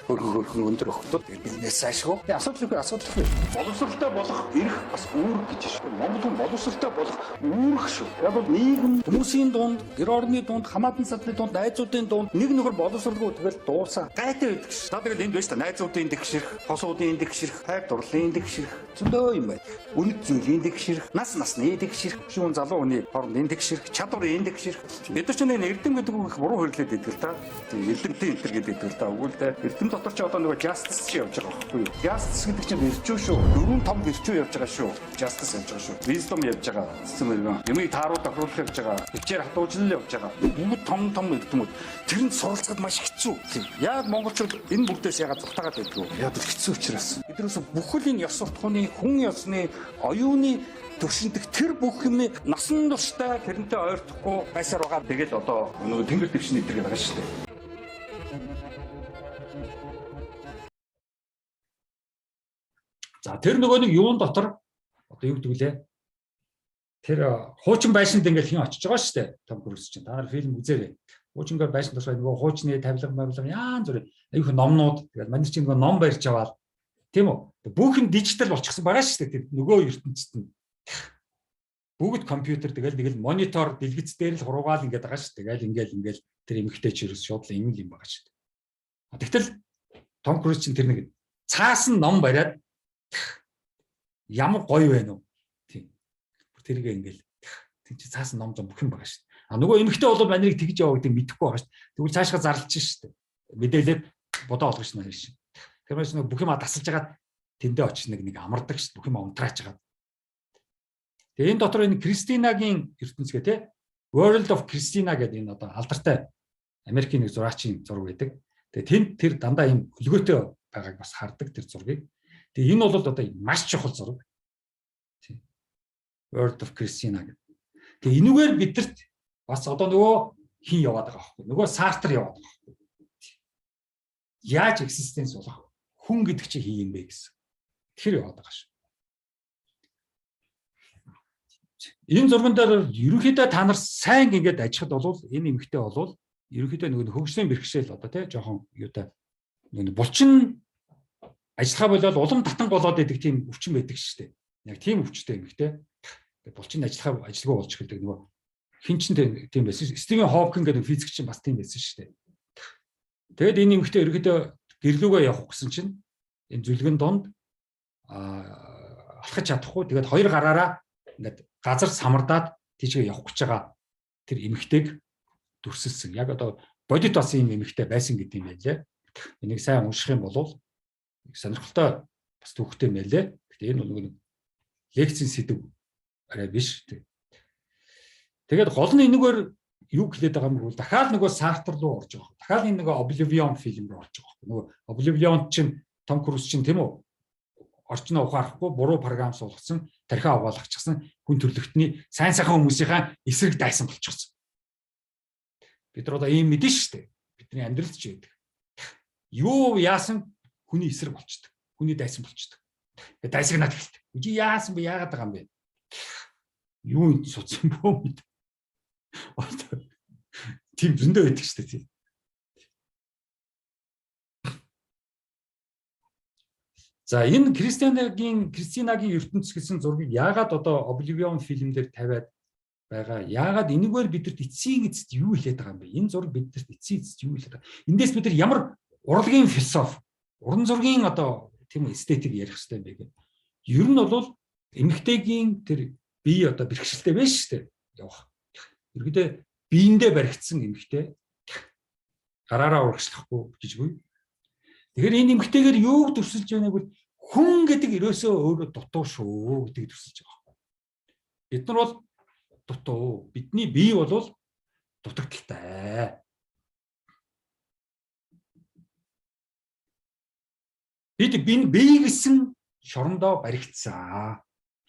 Хөрхөн өндөр охтод бизнес ашгүй. Асуудал боловсролтой болох эрх бас үүрэг гэж шүү. Монгол хүн боловсролтой болох үүрэг шүү. Яг бол нийгэм хүмүүсийн дунд, гэр орны дунд, хамаатан садлын дунд, найзуудын дунд нэг нөхөр боловсролгүй тэгэл дуусаа гайтай байдаг шүү. Та тэгэл энд байж та найзуудын дэгшэрх, хосуудын дэгшэрх, хайр дурлалын дэгшэрх зөндөө юм байна. Үнэт зүйлийн дэгшэрх, насны дэгшэрх, шүүн залуу хүний хоорондын дэгшэрх, чадварын дэгшэрх. Бид нар ч нэг эрдэм гэдэг үг буруу хэрлээд байдаг л та. Эрдэмтэн энэ гэдэг л та. Өгвөл тэ эрдэм дотор ч одоо нэг justice чи явж байгаа байхгүй юу? Justice гэдэг чинь ирчүү шүү. Дөрвөн том ирчүү явж байгаа шүү. Justice явж байгаа шүү. Wisdom явж байгаа. Юмыг тааруулах тохируулах явж байгаа. Хичээр хатуужлал явж байгаа. Бүгд том эрдэмүүд. Тэрэнд суралцахад маш хэцүү. Яг монголчууд энэ бүгдээс ягаад зутаагаад байдаг вэ? Яг хэцүү учраас. Биднээс бүхэл энэ ёс суртахууны, хүн ёсны, оюуны төвшиндэг тэр бүх юмны насан туршдаа тэрнтэй ойртохгүй байсаар байгаа. Тэгэл одоо нөгөө тэнгэр дэвшний эдгээр байгаа шүү дээ. За тэр нөгөө нэг юун дотор одоо юу гэдэг лээ? Тэр хуучин байшинд ингээл хин очиж байгаа шүү дээ. Том Круз чинь. Та нар фильм үзээрэй. Хуучингаар байшин тусгай нөгөө хуучны тавилга яан зүрэ аюух номнууд тэгэл манай чинь нөгөө ном барьж аваад тийм үү? Бүх юм дижитал болчихсон байгаа шүү дээ. Тэр нөгөө ертөнцид нь бүгд компьютер тэгэл нэг л монитор дэлгэц дээр л хуруугаал ингээд байгаа шүү дээ. Тэгэл ингээл тэр эмэгтэй ч ерөөс шууд л юм байгаа шүү дээ. Тэгтэл Том Круз чинь тэр нэг цаасан ном бариад ямар гоё вэ нүү. Тийм. Тэргээ ингээл тийм чи цаасан ном зам бүх юм байгаа шүү дээ. Нөгөө эмэгтэй бол манайг тэгж яваа гэдэг мэдэхгүй байгаа шүү дээ. Тэгвэл цаашгаа зарлж шүү дээ. Мэдээлэл бодоо олгож байна шин. Тэрээс нөгөө бүх юм тасалж хагаад тэндээ очиж нэг амардаг шүү дээ. Бүх юм унтрааж хагаад. Тэгээ энэ дотор энэ Кристинагийн ертөнцгээ тий World of Christina гэдэг энэ одоо алдартай Америкийн нэг зураачийн зураг байдаг. Тэгээ тэнд тэр дандаа юм өлгөөтэй байгааг бас хардаг тэр зургийг. Тэгээ энэ бол одоо маш чухал зураг. Тийм. World of Christina гэдэг. Тэгээ энүүгээр бидэрт бас одоо нөгөө хин яваад байгаа байхгүй. Нөгөө Сартр яваад байгаа байхгүй. Яаж экзистенс болох хүн гэдэг чинь хин юм бэ гэсэн. Тэр яваад байгаа шүү. Энэ зурган дээр ерөнхийдөө та нар сайн ингэж ажихад бол энэ эмэгтэй бол ерөнхийдөө нөгөө хөгжлийн бэрхшээл одоо тий жоохон юутай нөгөө булчин ажиллахаа болоод улам татан болоод идэг тийм өвчин байдаг шүү дээ. Яг тийм өвчтэй эмэгтэй. Тэгээ булчин ажиллахаа ажилгүй болж эхэлдэг нөгөө хин ч тийм байсан. Стивен Хокинг гэдэг физикч чинь бас тийм байсан шүү дээ. Тэгэд энэ эмэгтэй ерөнхийдөө гэрлүүгээ явах гэсэн чинь энэ зүлгэн донд алхаж чадахгүй. Тэгээд хоёр гараараа ингээд газар самардаад тийшээ явах гэж байгаа тэр эмэгтэйг дүрсэлсэн. Яг одоо бодит бас юм эмэгтэй байсан гэдэг юм байлээ. Энийг сайн унших юм бол сонирхолтой бас төвхтэй мэлээ. Гэхдээ энэ нэг лекцийн сэдв арай биш. Тэгээд гол нь энэгээр юу хэлээд байгаа юм бол дахиад нөгөө Сартр руу орж байгаа. Дахиад энэ нөгөө Oblivion фильм рүү орж байгаа. Нөгөө Oblivion чинь Том Круз чинь тийм үү? Орчноо ухаарахгүй буруу програм суулгасан, тархиа угаалгачихсан хүн төрлөختний сайн сайхан хүмүүсийнхаа эсрэг дайсан болчихсон. Бид нар одоо ийм мэдэн шүү дээ. Бидний амьдралд ч байдаг. Юу яасан хүний эсрэг болчдөг. Хүний дайсан болчдөг. Тэгээ дайсагнаад хэлдэг. Үгүй яасан бэ? Яагаад байгаа юм бэ? Юу судсан бөө мэд. Тийм зөндөө байдаг шүү дээ. За энэ Кристинагийн ертөнц гэсэн зургийг яагаад одоо Oblivion фильмээр тавиад байгаа? Яагаад энэгээр бидэрт эцсийн эцэст юу хэлээд байгаа юм бэ? Энэ зураг бидэрт эцсийн эцэст юу хэлээд байгаа? Эндээс бид нар ямар урлагийн философи, уран зургийн одоо тийм эстетик ярих хэрэгтэй юм бэ гэх. Ер нь бол эмэгтэйгийн тэр бие одоо бэрхшээлтэй байж штэ явах. Ерөөдөө биендээ баригдсан эмэгтэй гараараа урагшлахгүй гэж буй. Тэгэхээр энэ эмэгтэйгээр юу төсөлж байгааг бол хүн гэдэг ерөөсөө өөрөө дутуу шүү гэдгийг төсөлж байгаа. Бид нар бол дутуу. Бидний бие бол дутагдaltaй. Бид бие гэсэн шорондоо баригдсан.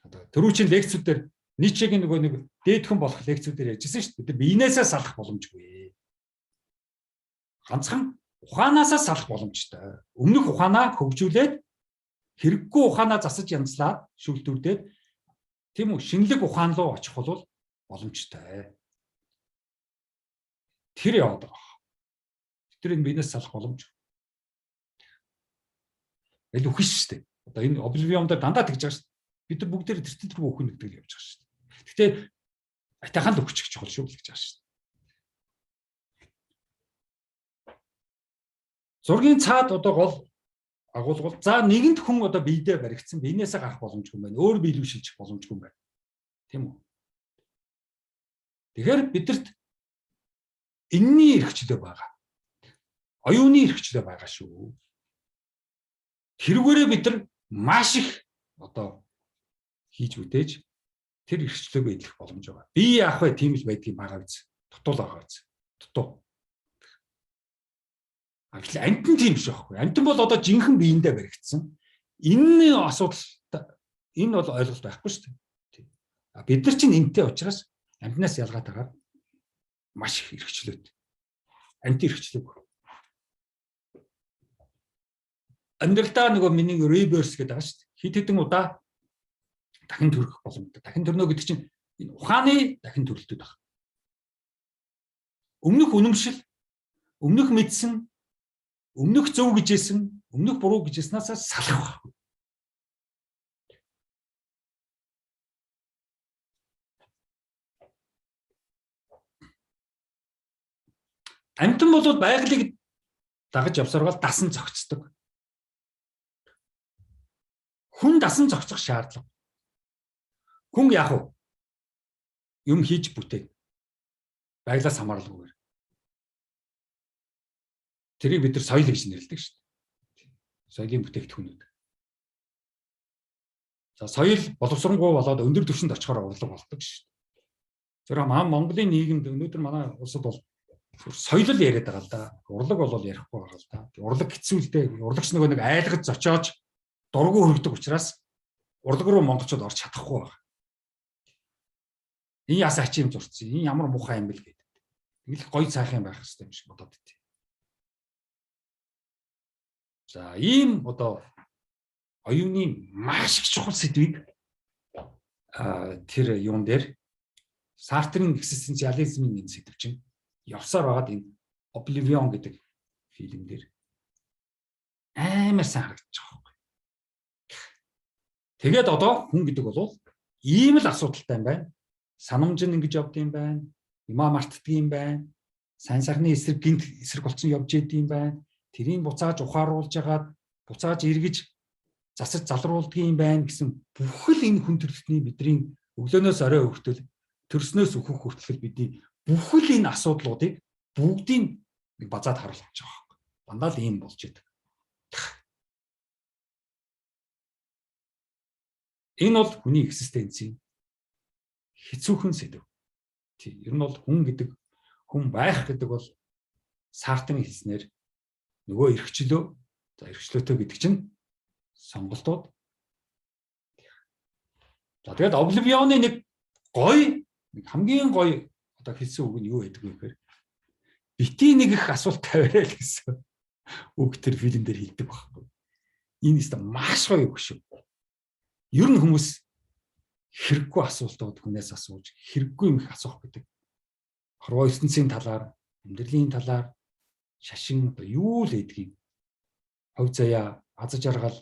Одоо түрүүчийн лекцүүдээр Ницшегийн нөгөө нэг дээдхэн болох лекцүүдээр ярьжсэн шүү дээ. Бид биенээсээ салах боломжгүй. Ганцхан ухаанаасаа салах боломжтой. Өмнөх ухаанаа хөгжүүлээд хэрэггүй ухаанаа засаж янзлаад шүлтүүрдээд тийм үү шинэлэг ухаан руу очих бол боломжтой. Тэр яваад байгаа. Тэрийг биенээс салах боломж.Эл үхэн шүү дээ. Одоо энэ Oblivion дээр дандаа тэгж байгаа шүү дээ. Бид нар бүгдээр тэр төрөг үхэн гэдэг л явж байгаа шүү дээ. Гэхдээ атайхан л өгчих чухал шүү гэж байгаа шүү дээ. Зургийн цаад одоо гол агуулгал за нэгэнт хүн одоо биедээ баригдсан биенээсээ гарах боломжгүй юм байна. Өөр биелүү шилжих боломжгүй юм байна. Тийм үү? Тэгэхээр бидэрт энэний эрхчлөө байгаа. Оюуны эрхчлөө байгаа шүү. Тэрүүгээрээ бид нар маш их одоо хийж үтээж тэр эрхчлөөгөө идэх боломж байгаа. Би яах вэ? Тийм л байдгийг байгаа биз. Дутуул байгаа биз. Дутуу. Амтан тийм биш байхгүй. Амтан бол одоо жинхэнэ биендээ баригдсан. Энэ асуудал энэ бол ойлголт байхгүй шүү дээ. Бид нар чинь энтэй учраас амтнаас ялгаатайгаар маш их эрхчлөөд. Амт эрхчлөөг. Амьдралдаа нөгөө миний reverse гэдэг байгаа шүү дээ. Хит хитэн удаа дахин төрөх боломжтой. Дахин төрнө гэдэг чинь энэ ухааны дахин төрөлтөд байна. Өмнөх үнэмшил, өмнөх мэдсэн, өмнөх зөв гэжсэн, өмнөх буруу гэжснээс салах байна. Амтан бол байгалыг дагаж явсарвал дасан цогцдог. Хүн дасан цогцох шаардлага. Хүн яах вэ? Юм хийж бүтээн. Байгалаас хамааралгүйгээр. Тэрийг бид нар соёл гэж нэрлэдэг шүү дээ. Соёлын бүтээгдэхүүнүүд. За соёл боловсронгуй болоод өндөр түвшинд очихоор урлаг болдог шүү дээ. Тэр Монголын нийгэмд өнөөдөр манай улсад бол соёл яриад байгаа л да. Урлаг бол ярихгүй байгаа л да. Урлаг хэцүүлдэ. Урлагч нөгөө нэг айлгаж зочоож дургу хөргөдөг учраас урлаг руу монголчууд орж чадахгүй байгаа. Энэ яс ачим зурцсан. Энэ ямар муухай юм бэл гэдэг. Тэгэл гоё цаахан байх хэрэгтэй юм шиг бодоод байт. За ийм одоо оюуны маш их чухал сэдвийг тэр юун дээр Сартрын экзистенциализмын энэ сэдв чинь явсаар байгаад энэ Oblivion гэдэг фильм дээр амар сайн харагдаж байгаа байхгүй. Тэгээд одоо хүн гэдэг бол ийм л асуудалтай юм байна. Санамж нь ингэж явд юм байна. Юмаа мартдаг юм байна. Сайн сайхны эсрэг гинт эсрэг болцсон явж идэв юм байна. Тэрийг буцааж ухааруулж агаад буцааж эргэж засаж залруулдаг юм байна гэсэн бүхэл энэ хүн төрөлхтний бидний өглөөнөөс орой хүртэл төрснөөс өөхөх хүртэл бидний бүхэл энэ асуудлуудыг бүгдийг нэг базаад харуулж байгаа юм. Дандаа л ийм болж идэг. Энэ бол хүний экзистенцийн хэцүүхэн сэдв. Тийм. Ер нь бол хүн гэдэг хүн байх гэдэг бол Сартрын хэлснээр нөгөө эрхчлөө, за эрхчлөөтэй гэдэг чинь сонголтууд. За тэгээд Oblivion-ы нэг хамгийн гоё одоо хэлсэн үг нь юу байдаг вэ гэхээр бити нэг их асуулт тавиарай л гэсэн үг тэр фильм дээр хэлдэг байхгүй. Энэ өстө маш гоё үг шүү. Ер нь хүмүүс хэрэггүй асуултууд хүнээс асууж хэрэггүй юм их асуух гэдэг. Хорвоо ертөнцийн талаар, амьдралын талаар, шашин одоо юу л эдгийг хувь заяа, аз жаргал,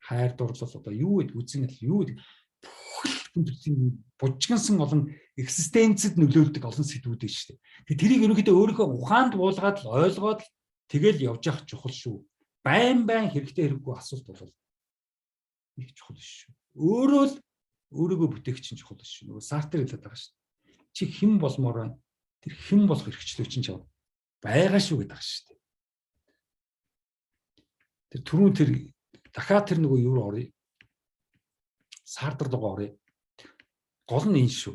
хайр дурлал одоо юу гэдэг үзэн юу гэдэг бүхэл хүндрлийн бужигнсан олон экзистенцэд нөлөөлдөг олон сэдвүүд байна шүү дээ. Тэрийг ерөнхийдөө өөрийнхөө ухаанд буулгаад л ойлгоод тэгэл явж явах чухал шүү. Байн хэрэгтэй хэрэггүй асуулт бол их чухал шүү. Өөрөө л өөрийгөө бүтээх чинь чухал шүү. Нөгөө Сартер хэлээд байгаа шүү. Чи хэн болмоор байна? Тэр хэн болох эрхчлөө чинь чав байгаа шүү гэдэг байгаа шүү. Тэр түрүүн тэр дахиад тэр нөгөө юу орё? Сартер руу орё. Гол нь энэ шүү.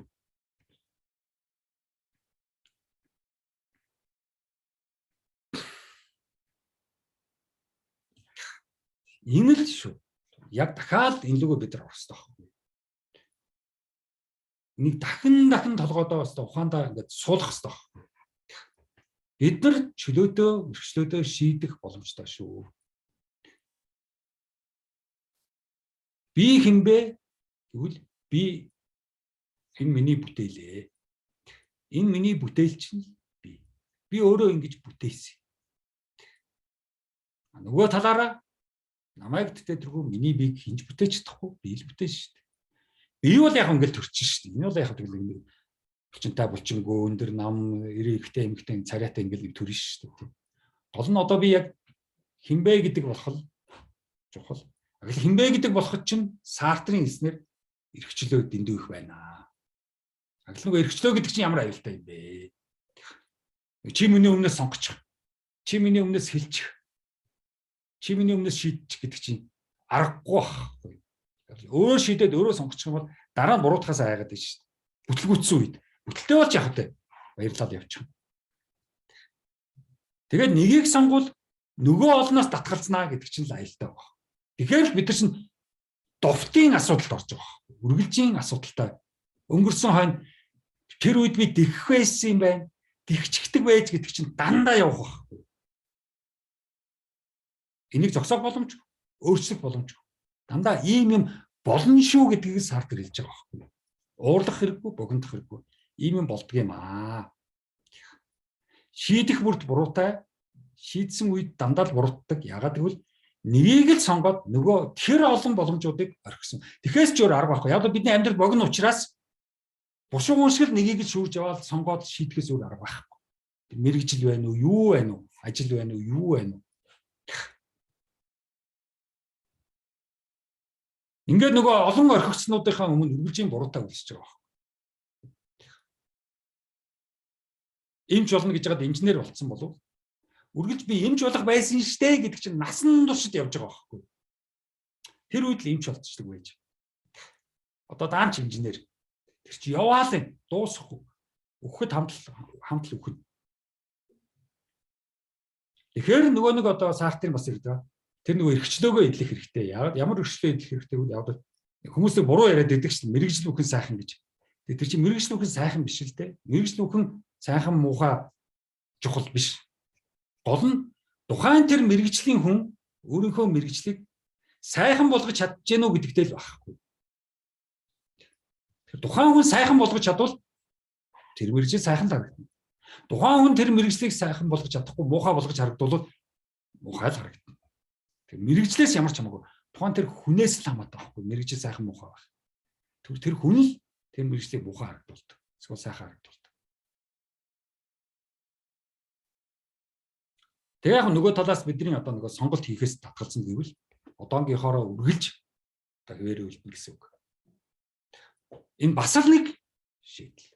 Энэ л шүү. Яг дахиад энэ лүгөө бид нар орох хэрэгтэй байхгүй. Нэг дахин толгойдоо бас ухаандаа ингээд суулгах хэрэгтэй байхгүй. Бид нар чөлөөтөө, өргөчлөөдөө шийдэх боломжтой шүү. Би хинбэ гэвэл би энэ миний бүтээлээ. Энэ миний бүтээл чинь би. Би өөрөө ингэж бүтээсэн. Нөгөө талаараа намайг бүтээ тэргүй миний бийг хинж бүтээж чадахгүй би л бүтээж шүү дээ. Би бол яг ингээл төрчих шүү дээ. Энэ бол яг тэгэл нэг булчинтай булчингөө өндөр нам эрэгтэй эмэгтэй царайтай ингээл төрнө шүү дээ. Гол нь одоо би яг хинбэ гэдэг болох чухал. Хинбэ гэдэг болоход чинь Сартрын хэлснээр эрхчлөө дэндүү их байна. Нөгөө эрхчлөө гэдэг чинь ямар аюултай юм бэ? Чи миний өмнөөс сонгочих. Чи миний өмнөөс хэлчих. Чи миний өмнөөс шийдчих гэдэг чинь аргагүй байхгүй. Өөрөө шийдээд өөрөө сонгочих юм бол дараа нь буруутахаас айгаад байна шүү дээ. Бүтлгүүцсэн үед. Бүтэлтэй болж яах вэ? Баярлал явчих. Тэгээд нэгийг сонгвол нөгөө олноос татгалзнаа гэдэг чинь л аюултай байна. Тэгэхээр бид нар чинь довтын асуудалд орж байгаа. Үргэлжийн асуудалтай. Өнгөрсөн хойно тэр үед би дэгэх байсан юм байна. Дэгчдэг байж гэдэг чинь дандаа явах байхгүй. Энийг зогсоох боломжгүй, өөрчлөх боломжгүй. Дандаа ийм юм болно шүү гэдгийг Сартер хэлж байгаа байхгүй. Уурлах хэрэггүй, богинодох хэрэггүй. Ийм юм болдго юм аа. Шийдэх бүрд буруутай, шийдсэн үед дандаа л буруутдаг. Яагаад гэвэл нэгийг л сонгоод нөгөө тэр олон боломжуудыг орхисон. Тэгэхээс ч өөр арга байхгүй. Яг бидний амьдрал богино учраас бушуугуун шиг л нэгийг л шүүрж яваад сонгоод шийдэхээс өөр арга байхгүй. Мэргэжил байна уу, юу байна уу, ажил байна уу, юу байна уу. Ингээд нөгөө олон орхигчнуудынхаа өмнө үргэлжийн буруутай үлсэж байгаа байна. Эмч болно гэж байгаад инженер болцсон болов үргэлж би эмч болох байсан штэ гэдэг чинь насан туршид явж байгаа байхгүй. Тэр үед л эмч болцдог байж. Одоо даанч инженер. Тэр чи яваал юм дуусахгүй. Өгөхөд хамтал өгөх. Тэгэхээр нөгөө нэг одоо Сартрын бас ирдэг. Тэр нөгөө эрхчлөөгөө эдлэх хэрэгтэй. Ямар эрхчлөө эдлэх хэрэгтэй вэ? Яг хүмүүсээ буруу яриад байдаг чинь мэрэгжил бүхэн сайхан гэж. Тэр чинь мэрэгжил бүхэн сайхан биш л дээ. Мэрэгжил бүхэн сайхан муухай чухал биш. Гол нь тухайн тэр мэрэгжлийн хүн өөрийнхөө мэрэгжлийг сайхан болгож чадж гэнэ үү гэдэгтэй л байхгүй. Тэр тухайн хүн сайхан болгож чадвал тэр мэрэгжил сайхан харагдана. Тухайн хүн тэр мэрэгжлийг сайхан болгож чадахгүй муухай болгож харагдвал муухай л харагдана. Тэр мэрэгжлээс ямар ч хамаагүй тухайн тэр хүнээс л хамаатай байхгүй. Мэрэгжил сайхан муухай байх. Тэр хүн л тэр мэрэгжлийг муухай харагдуулдаг. Эсвэл сайхан харагдуулдаг. Тэгээ яг нөгөө талаас бидний одоо нөгөө сонголт хийхээс татгалзсан гэвэл одоогийнхоороо үргэлж одоо хэвээр үлдэнэ гэсэн үг. Энэ бас л нэг шийдэл.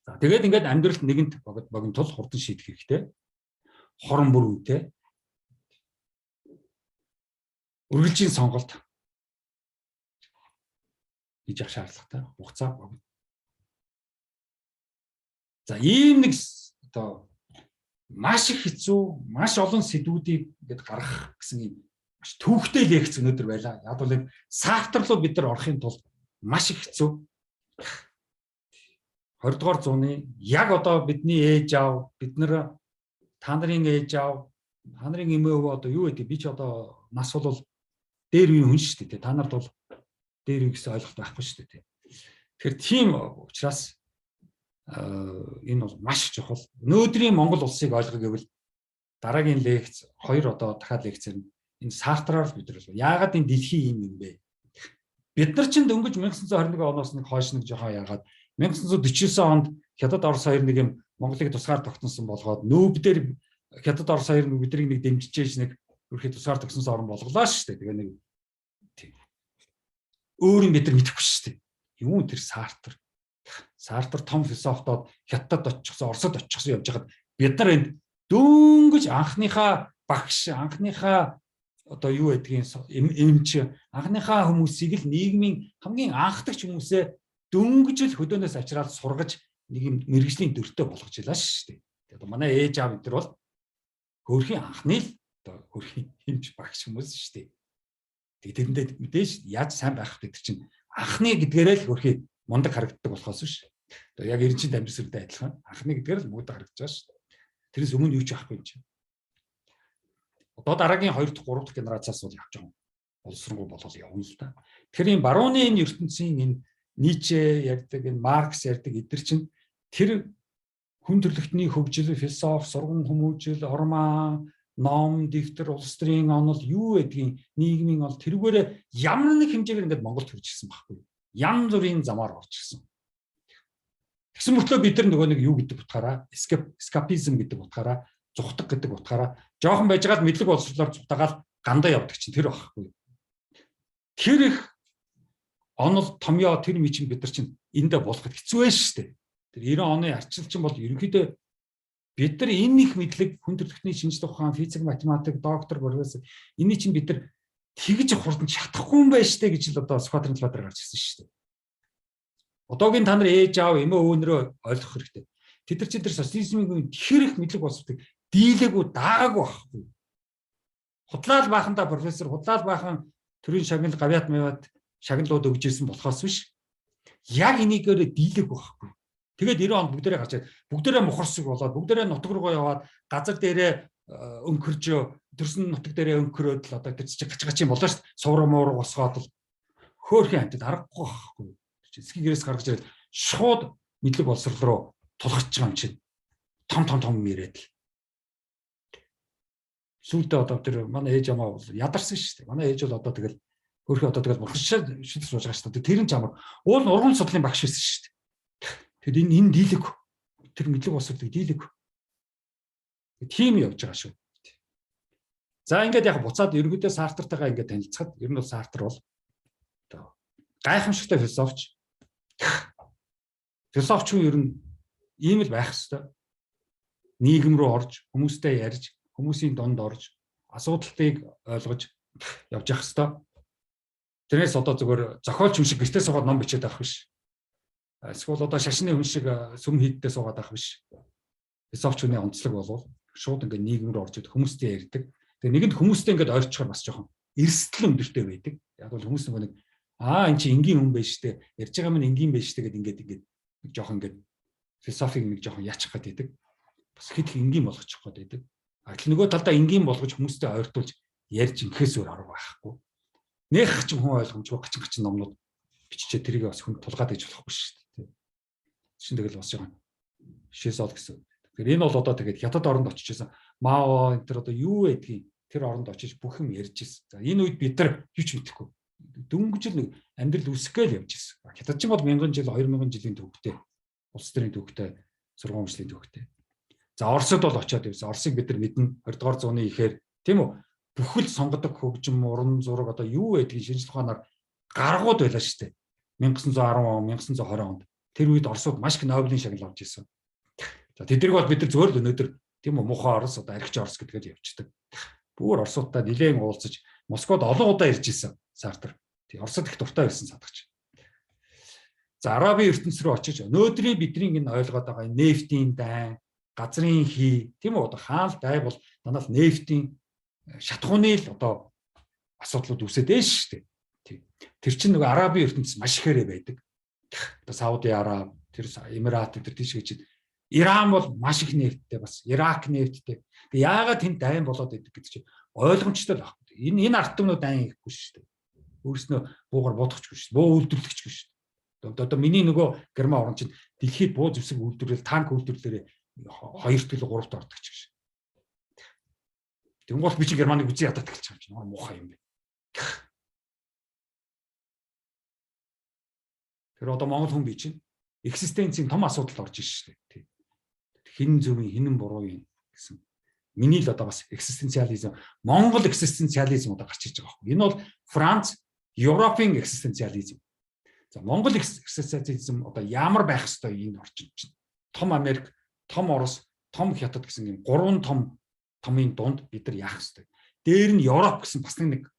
За тэгээд ингээд амьдралд нэгэнт богинотол хурдан шийдэх хэрэгтэй. Хорон бүр үүтэй. Үргэлжийн сонголт хийж явах шаардлагатай. Хугацаа богино. За ийм нэг одоо маш их хэцүү, маш олон сэдвүүдийг ингээд гаргах гэсэн юм маш төвхтэй лекц өнөөдөр байлаа. Яг бол энэ сафтарлуу бид нар орохын тулд маш их хэцүү. 20 дугаар зууны яг одоо бидний ээж аав, бид нар та нарын ээж аав, та нарын эмээ өвөө одоо юу гэдэг би ч одоо нас бол дээр үеийн хүн шүү дээ. Та нарт бол дээр үе гэсэн ойлголт байхгүй шүү дээ. Тэгэхээр тийм учраас энэ бол маш чухал. Өнөөдрийн Монгол улсыг ойлгох гэвэл дараагийн лекц 2 одоо дахиад лекцээр энэ сартраар бид нар яагаад энэ дэлхий юм юм бэ? Бид нар ч дөнгөж 1921 оноос нэг хойш нэг жоохон яагаад 1949 онд Хятад Орос хоёр нэг юм Монголыг тусгаар тогтносон болгоод нүүбдэр Хятад Орос хоёр нэг бидрийг нэг дэмжиж нэг ерөөхдөө тусгаар тогтносон орн болголоо шүү дээ. Тэгээ нэг өөр юм бид нар мэдэхгүй шүү дээ. Юу тэр сартар. Сартар том философтод Хятадд очихсон, Оросд очихсон явж хахад бид нар энд дөнгөж анхныхаа багш, анхныхаа одоо юу гэдгийг эмч, анхныхаа хүмүүсийг л нийгмийн хамгийн анхдагч хүмүүсээ дөнгөж л хөдөөнөөс авчраад сургаж нэг юм мэрэгжлийн дөртөө болгож илаа шүү дээ. Тэгээд манай ээж аав бид нар бол хөрхийн анхны л одоо хөрхийн эмч багш хүмүүс шүү дээ. Тэгээд тэрэндээ мэдээж яаж сайн байх вэ гэдэг чинь анхны гэдгээрээ л хөрхийн мундаг харагддаг болохоос биш. Одоо яг эренчийн дамжсэртэй адилхан анхны гэдгээр л мундаг харагдаж байгаа шүү дээ. Тэрээс өмнө юу ч байхгүй юм чинь. Одоо дараагийн 2 дахь 3 дахь генерацаас бол явж байгаа боловсронгуй болол явна л да. Тэгэхээр энэ барууны энэ ертөнцийн энэ Ницше ярьдаг, энэ Маркс ярьдаг эдгээр чинь тэр хүн төрөлхтний хөгжил, философи, сургам хүмүүжил, ормаа, ном, дэвтэр, улс төрийн онол юу гэдгийг нийгмийн ол тэрүүгээр ямар нэг хэмжээгээр ингээд Монголд төрж ирсэн байхгүй. Янз бүрийн замаар орж ирсэн. Тэгсэн мөртлөө бид нар нөгөө нэг юу гэдэг утгаараа, escapism гэдэг утгаараа, зүхтаг гэдэг утгаараа жоохон байжгаад мэдлэг боловсруулаар зүхтагаал гандаа явдаг чинь тэр байхгүй. Тэр их онол томьёо тэр мичин бид нар чинь эндээ болоход хэцүү байж штэ. Тэр 90 оны арчилчин бол ерөнхийдөө бид нар энэ их мэдлэг хүн төрөлхтний шинжлэх ухаан, физик, математик, доктор, профессор энийг чинь бид нар тэгж хурдан чадахгүй юм байна штэ гэж л одоо Сүхбаатарын талаар гарч ирсэн штэ. Одоогийн та нар ээж аав эмээ өвнөрөө ойлгох хэрэгтэй. Тэд нар чинь тэр социализмын тэр их мэдлэг боловсролыг дийлээгүй даагаагүй байхгүй. Худлаал баахандаа профессор, худлаал баахан төрийн шагнал гавьяат маваад шагналууд өгж ирсэн болохоос биш. Яг энийгээр дийлэх байхгүй. Тэгээд 90 онд бүгдээрээ гарч ирээд бүгдээрээ мухарсаг болоод бүгдээрээ нутаг руугаа яваад газар дээрээ өнгөрж төрсөн нутаг дээрээ өнгөрөөд л одоо тэр чинь гачгачин болоо шүү дээ. Сувраа муурга босгоод л хөөхөн амтд аргагүй байхгүй. Эсхийг гэрээс гаргаж ирээд шууд мэдлэг боловсрол руу тулгарч байгаа юм чинь том яриад л. Сүүлдээ одоо тэр манай ээж амаа бол ядарсан шүү дээ. Манай ээж бол одоо тэгэл хөрхөө одоо тэгэл бурхшаа шийдэл сууж байгаа шүү дээ. Тэр нь ч амар уул урган судлалын багш байсан шүү дээ. Тэгэд энэ дийлэг тэр мэдлэг боловсролыг дийлэг. Тийм явж байгаа шүү. За ингээд яг буцаад ерөнхийдөө Сартартайгаа ингээд танилцахад ер нь бол Сартар бол одоо гайхамшигтай философч. Философч хүн ер нь ийм л байх хэвээр. Нийгэм рүү орж, хүмүүстэй ярьж, хүмүүсийн донд орж, асуудлыг ойлгож явж явах хэвээр. Тэрнээс одоо зүгээр зохиолч юм шиг гэртээ суугаад ном бичээд авах биш. Эсвэл одоо шашны хүн шиг сүм хийддээ суугаад авах биш. Философч хүний онцлог болов шууд ингээд нийгэм рүү орж ирээд хүмүүстэй ярьдаг. Тэгээ нэгэнд хүмүүстэй ингээд ойрчхоор бас жоохон эрсдэл өндөртэй байдаг. Яг бол хүмүүс нэг эн чи энгийн хүн байж штэ ярьж байгаа минь энгийн байж штэ гэдэг ингээд нэг жоохон ингээд философиг нэг жоохон яачих гээд байдаг. Бас хэд их энгийн болгочих гээд байдаг. Нөгөө талдаа энгийн болгож хүмүүстэй ойртуулж ярьж инхээс өөр арга байхгүй. Нэх ч хүн ойлгомжгүй гачин номнууд биччихээ тэрийг бас хүн тулгаад иж болохгүй шүү дээ. Шин тэгэл бас жоохон шээсол гэсэн. Тэгэхээр энэ бол одоо тэгээд хятад оронд очижсэн Мао энэ төр одоо юу гэдгийг тэр оронд очиж бүх юм ярьж ирсэн. За энэ үед бид нар юу ч мэдэхгүй. Дөнгөж л нэг амьдрал үсгээл явж ирсэн. Хятад ч бол 1000 жил 2000 жилийн төвхтэй улс төрийн төвхтэй сургууль өмчлийн төвхтэй. За Оросд бол очиод явсан. Оросыг бид нар мэднэ 20 дугаар зууны ихээр тийм үү? Бүхэл сонгодог хөгжим, уран зураг одоо юу гэдгийг шинжлэх ухаанаар гаргууд байлаа шүү дээ. 1910 он, 1920 онд. Тэр үед Оросууд маш их Нобелийн шагнал авч ирсэн. За тэднийг бол бид нар зөвөр л өнөөдөр тийм үү муухай Орос одоо архич Орос гэдгээр явждаг. Бүр Оросуудтай нэлээд уулзаж Москвад олон удаа ирж ирсэн Сартар. Тий Оросд их дуртай байсан садагч. За Арабын ертөнц рүү очиж өнөөдрийн бидний энэ ойлгоод байгаа нефтийн дайн, газрын хий, тийм үү? Одоо хаал дай бол дандаа нефтийн шатхууны л одоо асуудлууд үүсээд байна шүү дээ. Тийм. Тэр чинь нөгөө Арабын ертөнц маш ихээрээ байдаг. Одоо Сауди Араб, тэр Эмират тэр тийш гэж Иран бол маш их нефттэй, бас Ирак нефттэй. Тэгээ яагаад тэнд дайн болоод байдаг гэдэг чинь ойлгомжтой л байна. Энэ ард түмнүүд дайн ихгүй шүү дээ. Өөрснөө буугаар бодохчгүй шүү дээ. Буу үйлдвэрлэгчгүй шүү дээ. Одоо миний нөгөө Герман орн чинь дэлхийд буу зэвсэг үйлдвэрлэл, танк үйлдвэрлэлээр 2 төлөв 3-т ордог ч гэж. Тэнгуул би чи Германыг үзий ядаад эхэлж байгаа юм чинь муухай юм бэ. Тэр одоо Монгол хүн би чинь экзистенцийн том асуудал орж иж шүү дээ. Хин зөвийн хинэн буруу юм гэсэн. Миний л одоо бас экзистенциализм, Монгол экзистенциализм одоо гарч иж байгаа байхгүй. Энэ бол Франц, Европын экзистенциализм. За Монгол экзистенциализм одоо ямар байх ёстой энэ орчин чинь. Том Америк, том Орос, том Хятад гэсэн юм 3 томын дунд бид нар яах ёстой. Дээр нь Европ гэсэн бас нэг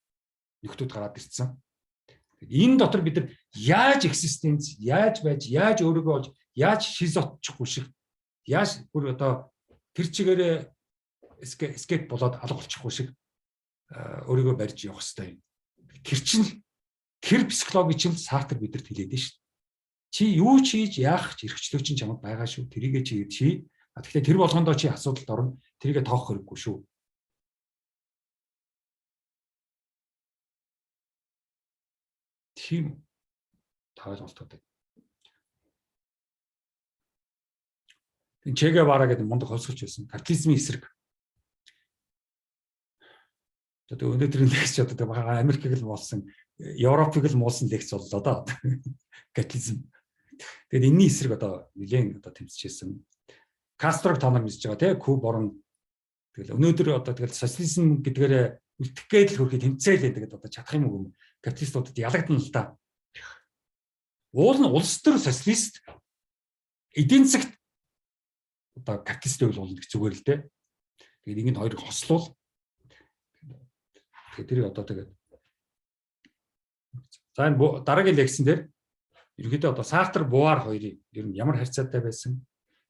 нөхдүүд гараад ирсэн. Энэ дотор бид нар яаж экзистенц, яаж байж, яаж өөрийгөө олж, яаж шизотчихгүй шиг, яаж бүр одоо тэр чигээрээ эскейп болоод алга болчихгүй шиг өөрийгөө барьж явах хэрэгтэй юм. Тэр чинь тэр психологи чинь Сартр бидэнд хэлээд нь шүү дээ. Чи юу ч хийж яах ч эрхчлөө чинь чамд байгаа шүү. Тэрийгэ чи. Тэгэхээр тэр болгондоо чи асуудалд орно. Тэрийгэ тоох хэрэггүй шүү. Тийм таалалтууд. Че Гевара гэдэг мундаг хөлсгөлч байсан. Капитализмын эсрэг. Одоо өнөөдрийн лекц одоо Америкийг л муулсан, Европыг л муулсан лекц боллоо да. Капитализм. Тэгээд энэний эсрэг одоо нэлээд одоо тэмцэжсэн. Кастрог та нар мэдж байгаа тийм Куб орн. Тэгэл өнөөдөр одоо тэгэл социализм гэдгээрээ үлдэх гээд л хөрхий тэмцээл гэдэг одоо чадах юм уу? Капиталистуудад ялагдана л да. Уул нь улс төр социалист эдийн засагт одоо капиталист байвал болно гэх зүгээр л дээ. Тэгээд ингэ хоёрыг хослуул. Тэгээд тэрийг одоо тэгээд за энэ дараагийн лекцэн дээр ерөнхийдөө одоо Сартр Бууар хоёрын ер нь ямар харьцаатай байсан,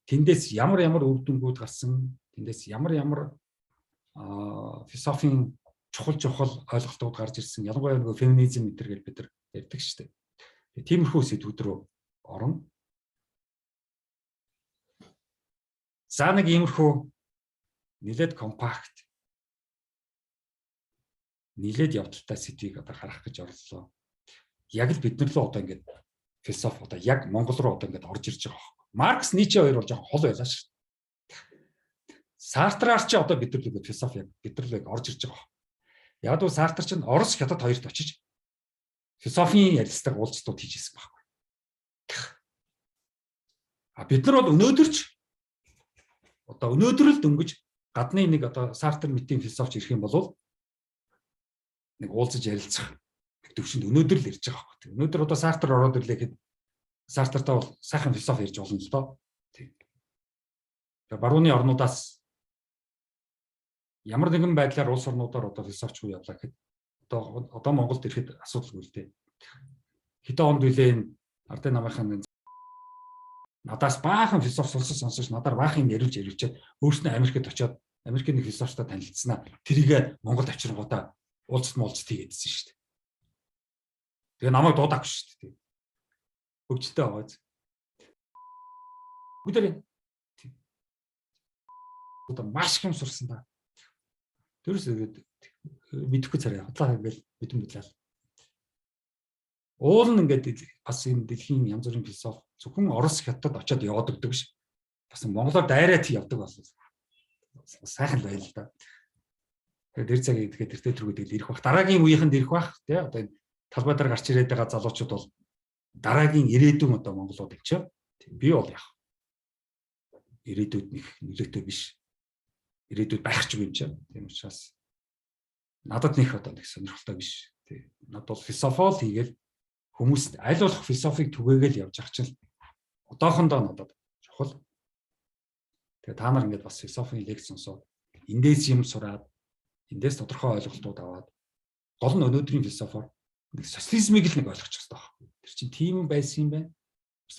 тэндээс ямар үр дүнгууд гарсан, тэндээс ямар философийн чухал ойлголтууд гарч ирсэн. Ялангуяа нөгөө феминизм энэ төр гэж бид нар ярьдаг шүү дээ. Тэгээ тиймэрхүү сэдвүүд рүү орно. За нэг иймэрхүү нэлээд компакт, нэлээд явдалтай сэдвийг одоо харах гэж орлоо. Яг л бид нар л одоо ингээд философи одоо яг Монгол руу одоо ингээд орж ирж байгаа. Маркс, Ницше хоёр бол жоохон хол байлаа шүү дээ. Сартраар чи одоо бид нар л философи бид нар л орж ирж байгаа. Яг л Сартр чинь Орос, Хятад хоёрт очиж философийн ярилцлага уулзалтууд хийжсэн байхгүй. А бид нар бол өнөөдөр ч одоо өнөөдөр л дөнгөж гадны нэг одоо Сартр мэтийн философч ирэх юм бол нэг уулзаж ярилцах төвшөнд өнөөдөр л ирж байгаа байхгүй. Өнөөдөр одоо Сартр ороод ирлээ гэхэд Сартртаа бол сайхан философи ярьж болно л доо. Тийм. Тэгээ барууны орнуудаас ямар нэгэн байдлаар улс орнуудаар одоо философч уу явлаа гэхэд одоо Монголд ирэхэд асуудалгүй л дээ. Хэдэн онд үлээ ардын намынхан надаас баахан философи сонсож надаар баахан яриулж өөрснөө Америкт очиод Америкийн нэг философтой танилцсанаа тэрийг Монголд авчиргуудаа уулзалт хийгээдсэн шүү дээ. Тэгээ намайг дуудаагүй шүү дээ. Хөвчтэй аваад. Бүгдээ одоо маш их юм сурсан да. Тэрс тэгээд мэдэхгүй царай худлаа ингээл мэдлээ. Уул нь ингээд бас энэ дэлхийн янз бүрийн философи зөвхөн Орос, Хятад очиод яваад өгдөг ш. Бас Монголоор дайраад явдаг болсон. Сайхан л байл л да. Тэгээд тэр цагийг тэгэхээр тэртээ тэргүүдэл ирэх бах. Дараагийн үеийнхэнд ирэх бах тий одоо энэ талбай дээр гарч ирээд байгаа залуучууд бол дараагийн ирээдүйн одоо Монголууд болчих. Би бол яг ирээдүйд нэг нөлөөтэй биш. Ирээдүйд байх ч юм чинь. Тийм учраас надад нэг одоо нэг сонирхолтой биш. Тий. Надад бол философиол хийгээл хүмүүс аль болох философиг түгээгээл явж ах чинь одоохондоо надад чухал. Тэгээ та нар ингээд бас философийн лекц сонсоод эндээс юм сураад эндээс тодорхой ойлголтууд аваад гол нь өнөөдрийн философоор нэг социализмыг л нэг ойлгочих хэрэгтэй байна. Тэр чинь тийм байсан юм байна.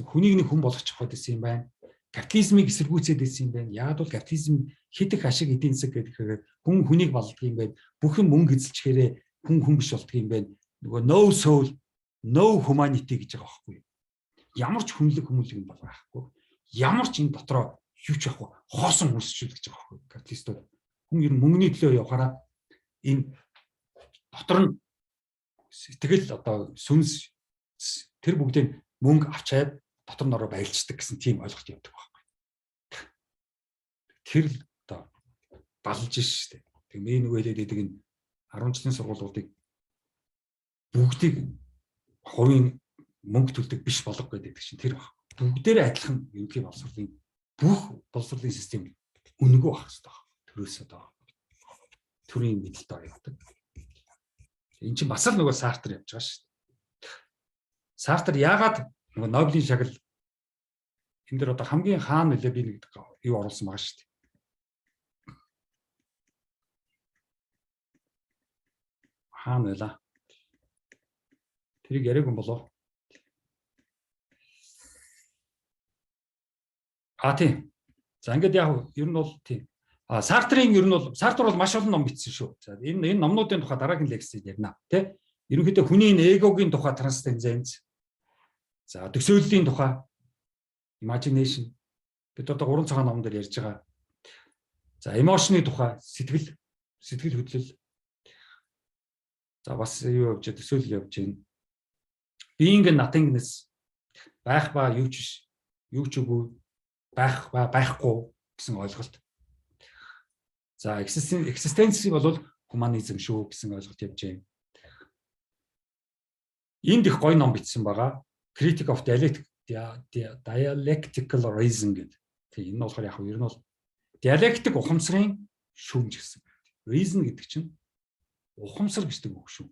Хүнийг нэг хүн болгочих гээд байсан юм байна. Капитализмыг эсэргүүцээд байсан юм байна. Яг бол капитализм хэд их ашиг эдийн засаг гэхээр хүн хүнийг балдаг юм байна. Бүхэн мөнгө эзэлчихээрээ хүн биш болдго юм байна. Нөгөө no soul, no humanity гэж байгаа байхгүй юу? Ямар ч хүнлэг хүмүүлэг юм байхгүй. Ямар ч энэ дотроо юу ч яахгүй хоосон хүнсчүүл гэж байгаа байхгүй юу? Капиталистууд хүн ер нь мөнгөний төлөө явахаараа энэ дотор нь сэтгэл одоо сүнс тэр бүгдийг мөнгө авчаад дотор нороо байлждаг гэсэн тийм ойлголт явдаг байхгүй. Тэр л одоо балж шээ. Тэг мэн нөгөө хэлээд байдаг энэ 10 жилийн сургуулиудыг бүгдийг хувийн мөнгө төлдөг биш болго гэдэг чинь тэр баг. Бүгдээрээ адилхан ерөнхий боловсролын бүх боловсролын систем үнэгүй байх хэрэгтэй. Төрөөс одоо төрийн мэдлэлтэй явдаг. Энд чинь бас л нөгөө Сартр явж байгаа шүү дээ. Сартр яагаад нөгөө Нобелийн шагнал энэ дэр одоо хамгийн хаана нэлээ би нэг юу оруулсан байгаа шүү дээ. Хаана байлаа? Тэрийг яриаг юм болов? Тийм. За ингээд яг ер нь бол тийм. Сартрын ер нь бол Сартр бол маш олон ном бичсэн шүү. За энэ номнуудын тухай дараагийн лекцэд ярина. Тэ? Ерөнхийдөө хүний эгогийн тухай трансценденц. За төсөөллийн тухай imagination. Бид одоо 3 цагаан номон дээр ярьж байгаа. За emotion-ы тухай сэтгэл хөдлөл. За бас юу явж төсөөлөл явж байна. Being and nothingness. Байх ба юу ч үгүй байх ба байхгүй гэсэн ойлголт. За existence бол humanism шүү гэсэн ойлголт явж байна. Энд их гоё ном бичсэн байгаа. Critic of Dialectical Reason гэдэг. Тэгээ энэ нь болохоор яг ер нь бол диалектик ухамсарын шүүмж гэсэн. Reason гэдэг чинь ухамсар гэдэг үг шүү.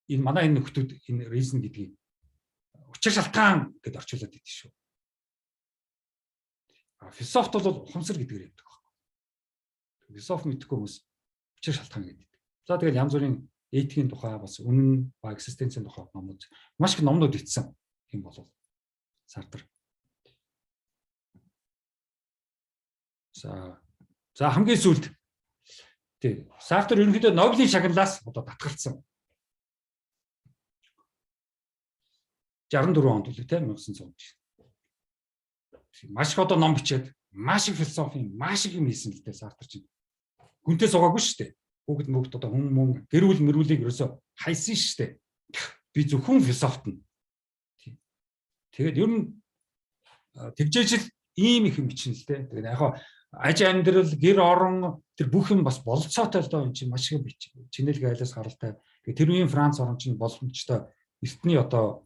Энэ манай энэ нөхдүүд энэ reason гэдгийг учир шалтгаан гэдээ орчуулад идэв шүү. Философт бол ухамсар гэдгээр явдаг байхгүй. Философи мэдхгүй хүмүүс учир шалтгаан гэдэг. За тэгэл янз бүрийн этикийн тухай бас үнэн ба экзистенцийн тухай номнууд маш их номнууд ицсэн юм болов. Сартр. За хамгийн сүүлд тий Сартр ерөнхийдөө Нобелийн шагналаас одоо татгалцсан. 64 онд үлээ тийм 1900 онд. Маш их одоо ном бичээд маш их философи маш их юм хийсэн л дээ Сартр чинь. Хүнтэй суугаагүй шүү дээ. Бүгд мөгд одоо хүн гэр бүл мөрүүлийг ерөөсө хайсан шүү дээ. Би зөвхөн философт нь. Тэгээд ер нь тэгжээжл ийм их юм бичнэ л дээ. Тэгээд яг аж амьдрал гэр орон тэр бүх юм бас болцоотой л доо энэ чинь маш их бич. Чинэл гайлаас гаралтай. Тэгээд тэр үеийн Франц орн чинь боломжтой эртний одоо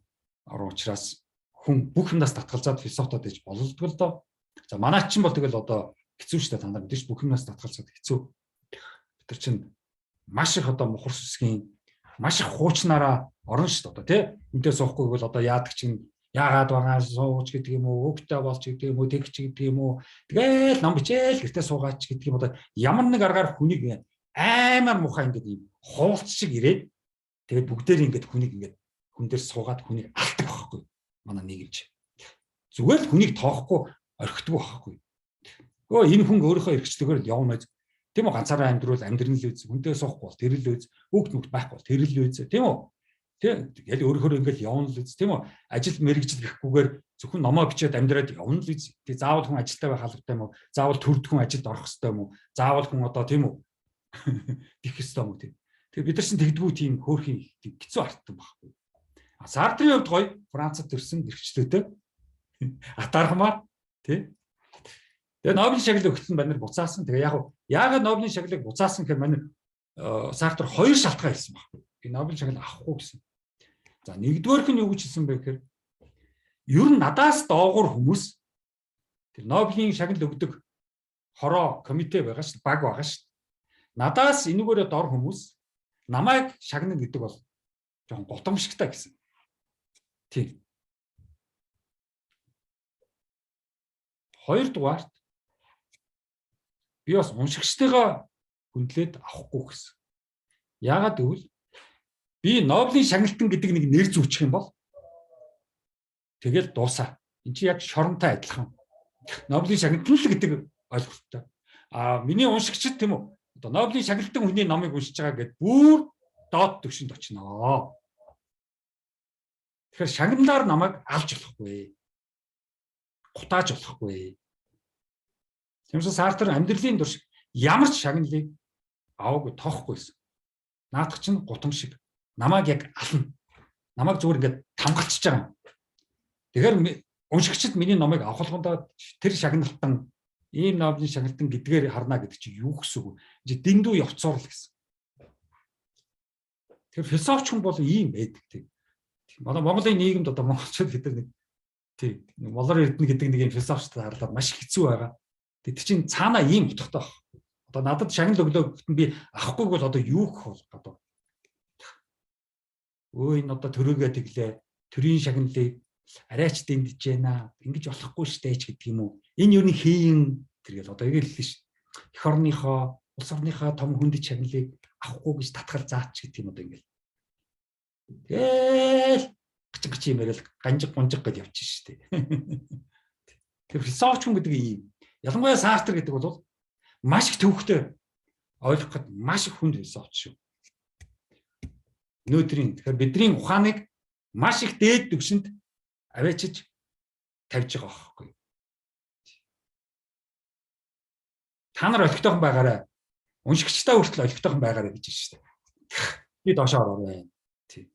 орон учраас хүн бүх юмнаас татгалзаад философтод иж бололдог л доо. За манай чинь бол тэгэл одоо хэцүү шүү дээ тандаа мэдээж бүх юмнаас татгалзаад хэцүү. Тэр чинь маш их одоо мухар сүсгийн маш их хуучнараа орно шүү дээ одоо тий. Үнтэй суухгүй бол одоо яадаг чинь яагаад байгаа сууж гэдэг юм уу, өгтэй болж гэдэг юм уу, тэгч гэдэг юм уу. Тэгэл ном бичээл гэртээ суугаач гэдэг юм одоо ямар нэг аргаар хүнийг аймаар мухаа ингээд юм хуулц шиг ирээд тэгээд бүгдээр ингээд хүнийг ингээд хүн дээр суугаад хүнийг алдаг байхгүй. Манай нийгэмч. Зүгээр л хүнийг тоохгүй орхидог байхгүй. Өө энэ хүн өөрийнхөө эрхчлөгээр явна мэд. Тийм үү ганцаараа амьдрал амьдрын л үз. Хүнтэй суухгүй бол тэр л үз. Бүгд нүгт байхгүй бол тэр л үз. Тийм үү? Тийм. Тэгэл өөрөөр ингээд явна л үз. Тийм үү? Ажил мэргэжил гэхгүйгээр зөвхөн номоо бичээд амьдраад явна л үз. Тэг заавал хүн ажилтаа байх албатай юм уу? Заавал төрд хүн ажилд орох хэрэгтэй юм уу? Заавал хүн одоо тийм үү? Дих хэрэгтэй юм уу тийм. Тэг бид нар чинь тэгдэггүй тийм хөөрхийн хэцүү артсан байхгүй. Сартрын хувьд гоё Францад төрсэн эрхчлөөтэй атархмаар тий. Тэгээ Нобелийн шагнал өгсөн банер буцаасан. Тэгээ яагаад Нобелийн шагналыг буцаасан гэхээр манай Сартр хоёр шалтгаан хэлсэн байхгүй. Би Нобелийн шагнал авахгүй гэсэн. За нэгдүгээрх нь юу гэж хэлсэн бэ гэхээр ер нь надаас доогуур хүмүүс тэр Нобелийн шагнал өгдөг хороо комитет байгаа шүү дээ, баг байгаа шүү дээ. Надаас энүүгээрээ дор хүмүүс намайг шагнал гэдэг бол жоохон готомшигтай гэсэн. Тийм. Хоёрдугаарт би бас уншигчтайгаа хүндлээд авахгүй гэсэн. Яагаад гэвэл би Нобелийн шагналтан гэдэг нэг нэр зүүчих юм бол Тэгэл дуусаа. Энд чи яг шоронтой адилхан. Нобелийн шагналт гэдэг ойлголттой. Миний уншигчд тийм үү? Одоо Нобелийн шагналтын хүний номыг уншиж байгаа гэдээ бүр доод түвшинд очноо. Тэгэхээр шагналаар намайг алж болохгүй. Гутааж болохгүй. Тиймээс Сартр амьдралын турш ямар ч шагналыг аваагүй тоохгүй байсан. Наадах чинь гутам шиг намайг яг ална. Намайг зүгээр ингээд тамгалчж байгаа. Тэгэхээр уншигчид миний номыг авахлгондоо тэр шагналтан ийм Нобелийн шагналтан гэдгээр харна гэдэг чинь юу гэсэн үг вэ? Дэндүү явцоор л гэсэн. Тэгэхээр философч хүн бол ийм байдаг тийм. Манай Монголын нийгэмд одоо монголчууд гэдэг нэг тийм молор эрдэнэ гэдэг нэг юм философчтой харлаад маш хэцүү байгаа. Тэр чинь цаанаа ийм утгатай баг. Одоо надад шагнал өглөө би авахгүйг бол одоо юу гэх бол одоо өө энэ одоо төрөөгөө тэглээ. Төрийн шагналыг арайч дэмдэж байна. Ингэж болохгүй штэ ч гэдэг юм уу. Энэ юу нэг хийн тэргээл одоо яг л хэлсэн ш. Эх орныхоо, улс орныхоо том хүндэт шагналыг авахгүй гэж татгал заач гэдэг юм одоо ингээл. Тэгэл гч юм ярил ганжиг гунжиг гэж явчих штэ. Тэр философч хүн гэдэг ийм. Ялангуяа Сартр гэдэг бол маш их төвхтэй ойлгоход маш их хүнд философч шүү. Өнөөдрийн тэгэхээр бидний ухааныг маш их дээд түвшинд аваачиж тавьж байгаа байхгүй. Та нар олигтойхон байгаарай. Уншигчтай хүртэл олигтойхон байгаарай гэж байна шүү дээ. Би доошоо ороорой. Тий.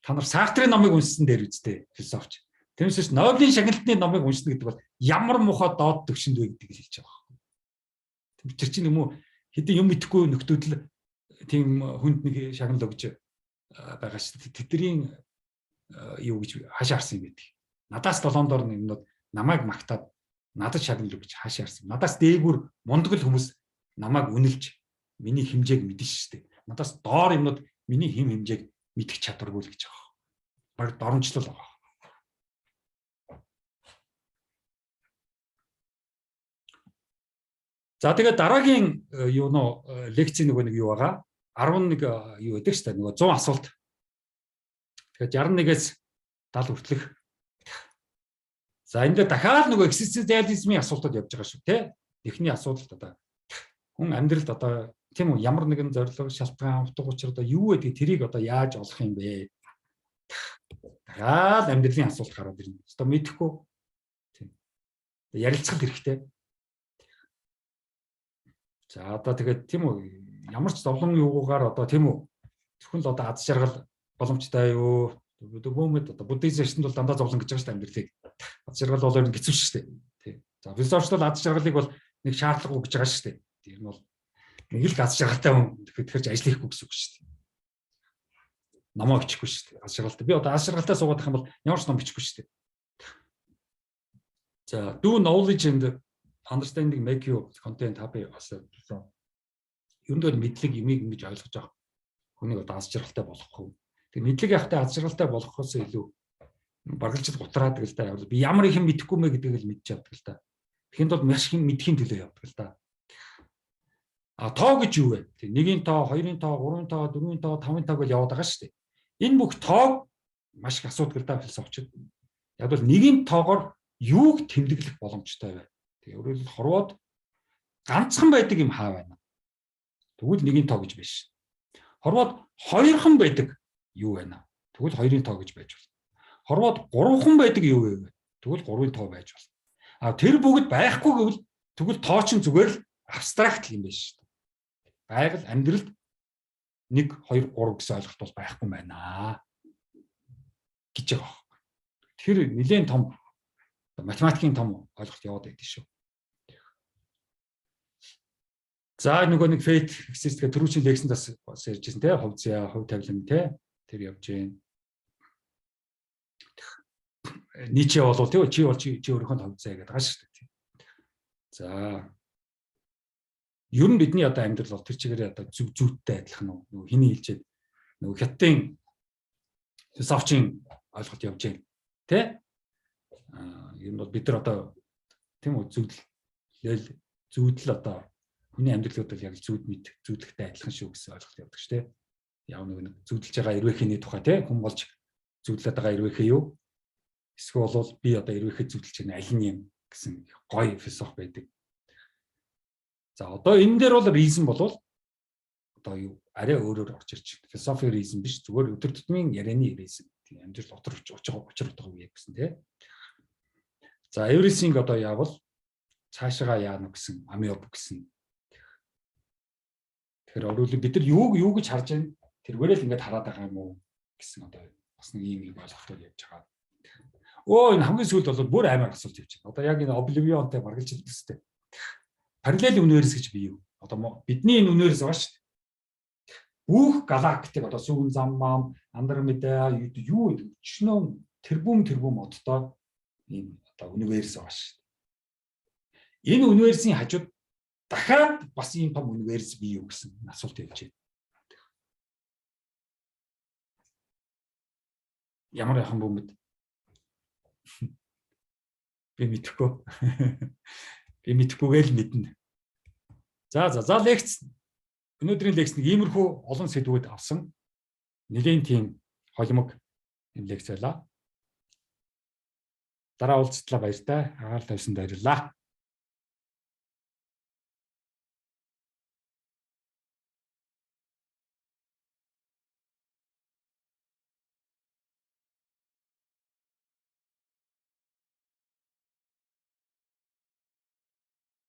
Та нар Сартрын номыг уншсан дээр үстэй философч. Тэрнээс Нобелийн шагналтны номыг уншна гэдэг бол ямар муухай доод түвшинд вэ гэдгийг хэлж байгаа байхгүй. Тэр чинь юм уу хэдэн юм итгэхгүй нөхдүүд л тийм хүнд нэг шагнал өгж байгаа шүү дээ. Тэдний юу гэж хаашаа харсан юм бэ? Надаас 7 дор юмнууд намайг магтаад надад шагнал өгч хаашаа харсан. Надаас дээгүүр мундаг л хүмүүс намайг үнэлж миний хэмжээг мэднэ шүү дээ. Надаас доор юмнууд миний хэмжээг мэдэх чадваргүй л гэж байгаа. Баг доромжлол байгаа. За тэгээд дараагийн юу нөө лекцийн нөгөө нэг юу байгаа? 11 юу гэдэг шүү дээ. Нөгөө 100 асуулт. Тэгэхээр 61-ээс 70 хүртэлх. За энэ дээр дахиад нөгөө экзистенциализмын асуултууд явж байгаа шүү, тэ? Эхний асуудал одоо хүн амьдралд одоо тийм үү ямар нэгэн зорилго, шалтгаан, утга учир одоо юу гэдэг тэрийг одоо яаж олох юм бэ? Дахиад амьдралын асуулт гараад ирнэ. Одоо мэдэхгүй. Тийм. Ярилцах хэрэгтэй. За одоо тэгээд тийм үү ямар ч зовлон юугаар одоо тийм үү зөвхөн л одоо аз жаргал боломжтой юу бөөмөд одоо буддизм шашинд бол дандаа зовлон гэж байгаа шүү дээ амьдралыг. Аз жаргал бол өөр хэцүү шүү дээ. Тийм. За философичд аз жаргалыг бол нэг шаардлагагүй гэж байгаа шүү дээ. Тэр нь бол нэг л аз жаргалтай хүн тэгэхээр ажил хийхгүй гэсэн үг шүү дээ. Номоо бичихгүй шүү дээ. Аз жаргалтай. Би одоо аз жаргалтай суугаад байх юм бол ямар ч ном бичихгүй шүү дээ. За do knowledge and understanding make you content happy гэсэн. Юундэр мэдлэг юмыг ингэж ойлгож байгаа. Хүнийг одоо аз жаргалтай болгохгүй. Тэгээ мэдлэг явахтай аз жаргалтай болгохоос илүү баргалжил гутраад гэл та. Би ямар их юм мэдэхгүй мэ гэдгийг л мэдчих явдаг л та. Тэгэхэд бол маш их мэдэхийн төлөө явдаг л та. Тоо гэж юу вэ? Тэг 1-ийн тоо, 2-ийн тоо, 3-ийн тоо, 4-ийн тоо, 5-ийн тоог л яваад байгаа шүү дээ. Энэ бүх тоог маш их асуудаг л та философчид. Яг бол 1-ийн тоогоор юуг тэмдэглэх боломжтой вэ? Тэгээ өөрөөр хэлбэл хорвоод ганцхан байдаг юм хаа байна. Тэгвэл 1-ийн тоо гэж биш. Хорвоод 2хан байдаг юу байна? Тэгвэл 2-ын тоо гэж байж болно. Хорвоод 3хан байдаг юу вэ? Тэгвэл 3-ын тоо байж болно. Тэр бүгд байхгүй гэвэл тэгвэл тоо чинь зүгээр л абстракт юм байна шүү дээ. Байгаль амьдралд 1 2 3 гэсэн ойлголт бол байхгүй байна гэж байгаа. Тэр нэлээд том математикийн том ойлголт яваад байдаг шүү. За нөгөө нэг fate exist гэх түрүүчийн лекцэнд бас ярьжсэн те хувь заяа, хувь тавилан те тэр явж гин. Ниче бол тийм чи бол чи өөрийнхөө хувь заяа гэдэг байгаа шүү дээ. За ер нь бидний одоо амьдрал бол тэр чигээр одоо зүг зүйтэй адилхан нөгөө хиний хэлжээд нөгөө хятадын философийн ойлголт явж гин те ер нь бол бид нар одоо тийм үү зүйдэл одоо хүний амьдралууд бол яг зүйдлэгтэй адилхан шүү гэсэн ойлголт явдаг шүү дээ. Яг нэг зүйдлж байгаа эрвээхний тухай тийм хүн болж зөвлөд байгаа ирвэхээ юу? Эсвэл бол би одоо ирвэхэд зөвлөж байгаа аль нь юм гэсэн гоё философи байдаг. За одоо энэ дээр бол reason болвол одоо юу арай өөрөөр орж ирж байна. Philosophy reason биш, зүгээр өдөр тутмын ярианы reason. Тийм амьдрал дотор учир утга үе гэсэн тий. За everything одоо яавал цаашаа яана гэсэн amiob гэсэн. Тэгэхээр өөрөөр бид нар юу гэж харж байна? Тэргээрээ л ингээд хараад байгаа юм уу гэсэн одоо бас нэг юм ойлголтоор явж байгаа. Энэ хамгийн сүүлд бол бүр амар асуулт явж байна. Одоо яг энэ oblivionтэй маргалж хэлдэг үстэй. Parallel universe гэж бий юу? Одоо бидний энэ universe байгаа шүү дээ. Бүх галактик одоо сүүн зам мам Андромеда юу өчнөө тэрбум одтой ийм одоо universe байгаа шүү дээ. Энэ universe-ийн хажууд дахиад бас ийм том universe бий юу гэсэн асуулт явж байна. Ямар яхан бомбд би мэдхгүй. Би мэдхгүйгээл мэднэ. За лекц. Өнөөдрийн лекц нэг иймэрхүү олон сэдвүүд авсан. Нэгэн тийм холимог юм лекц байлаа. Дараа уулзтлаа баяртай. Агаал тавьсан баярлалаа.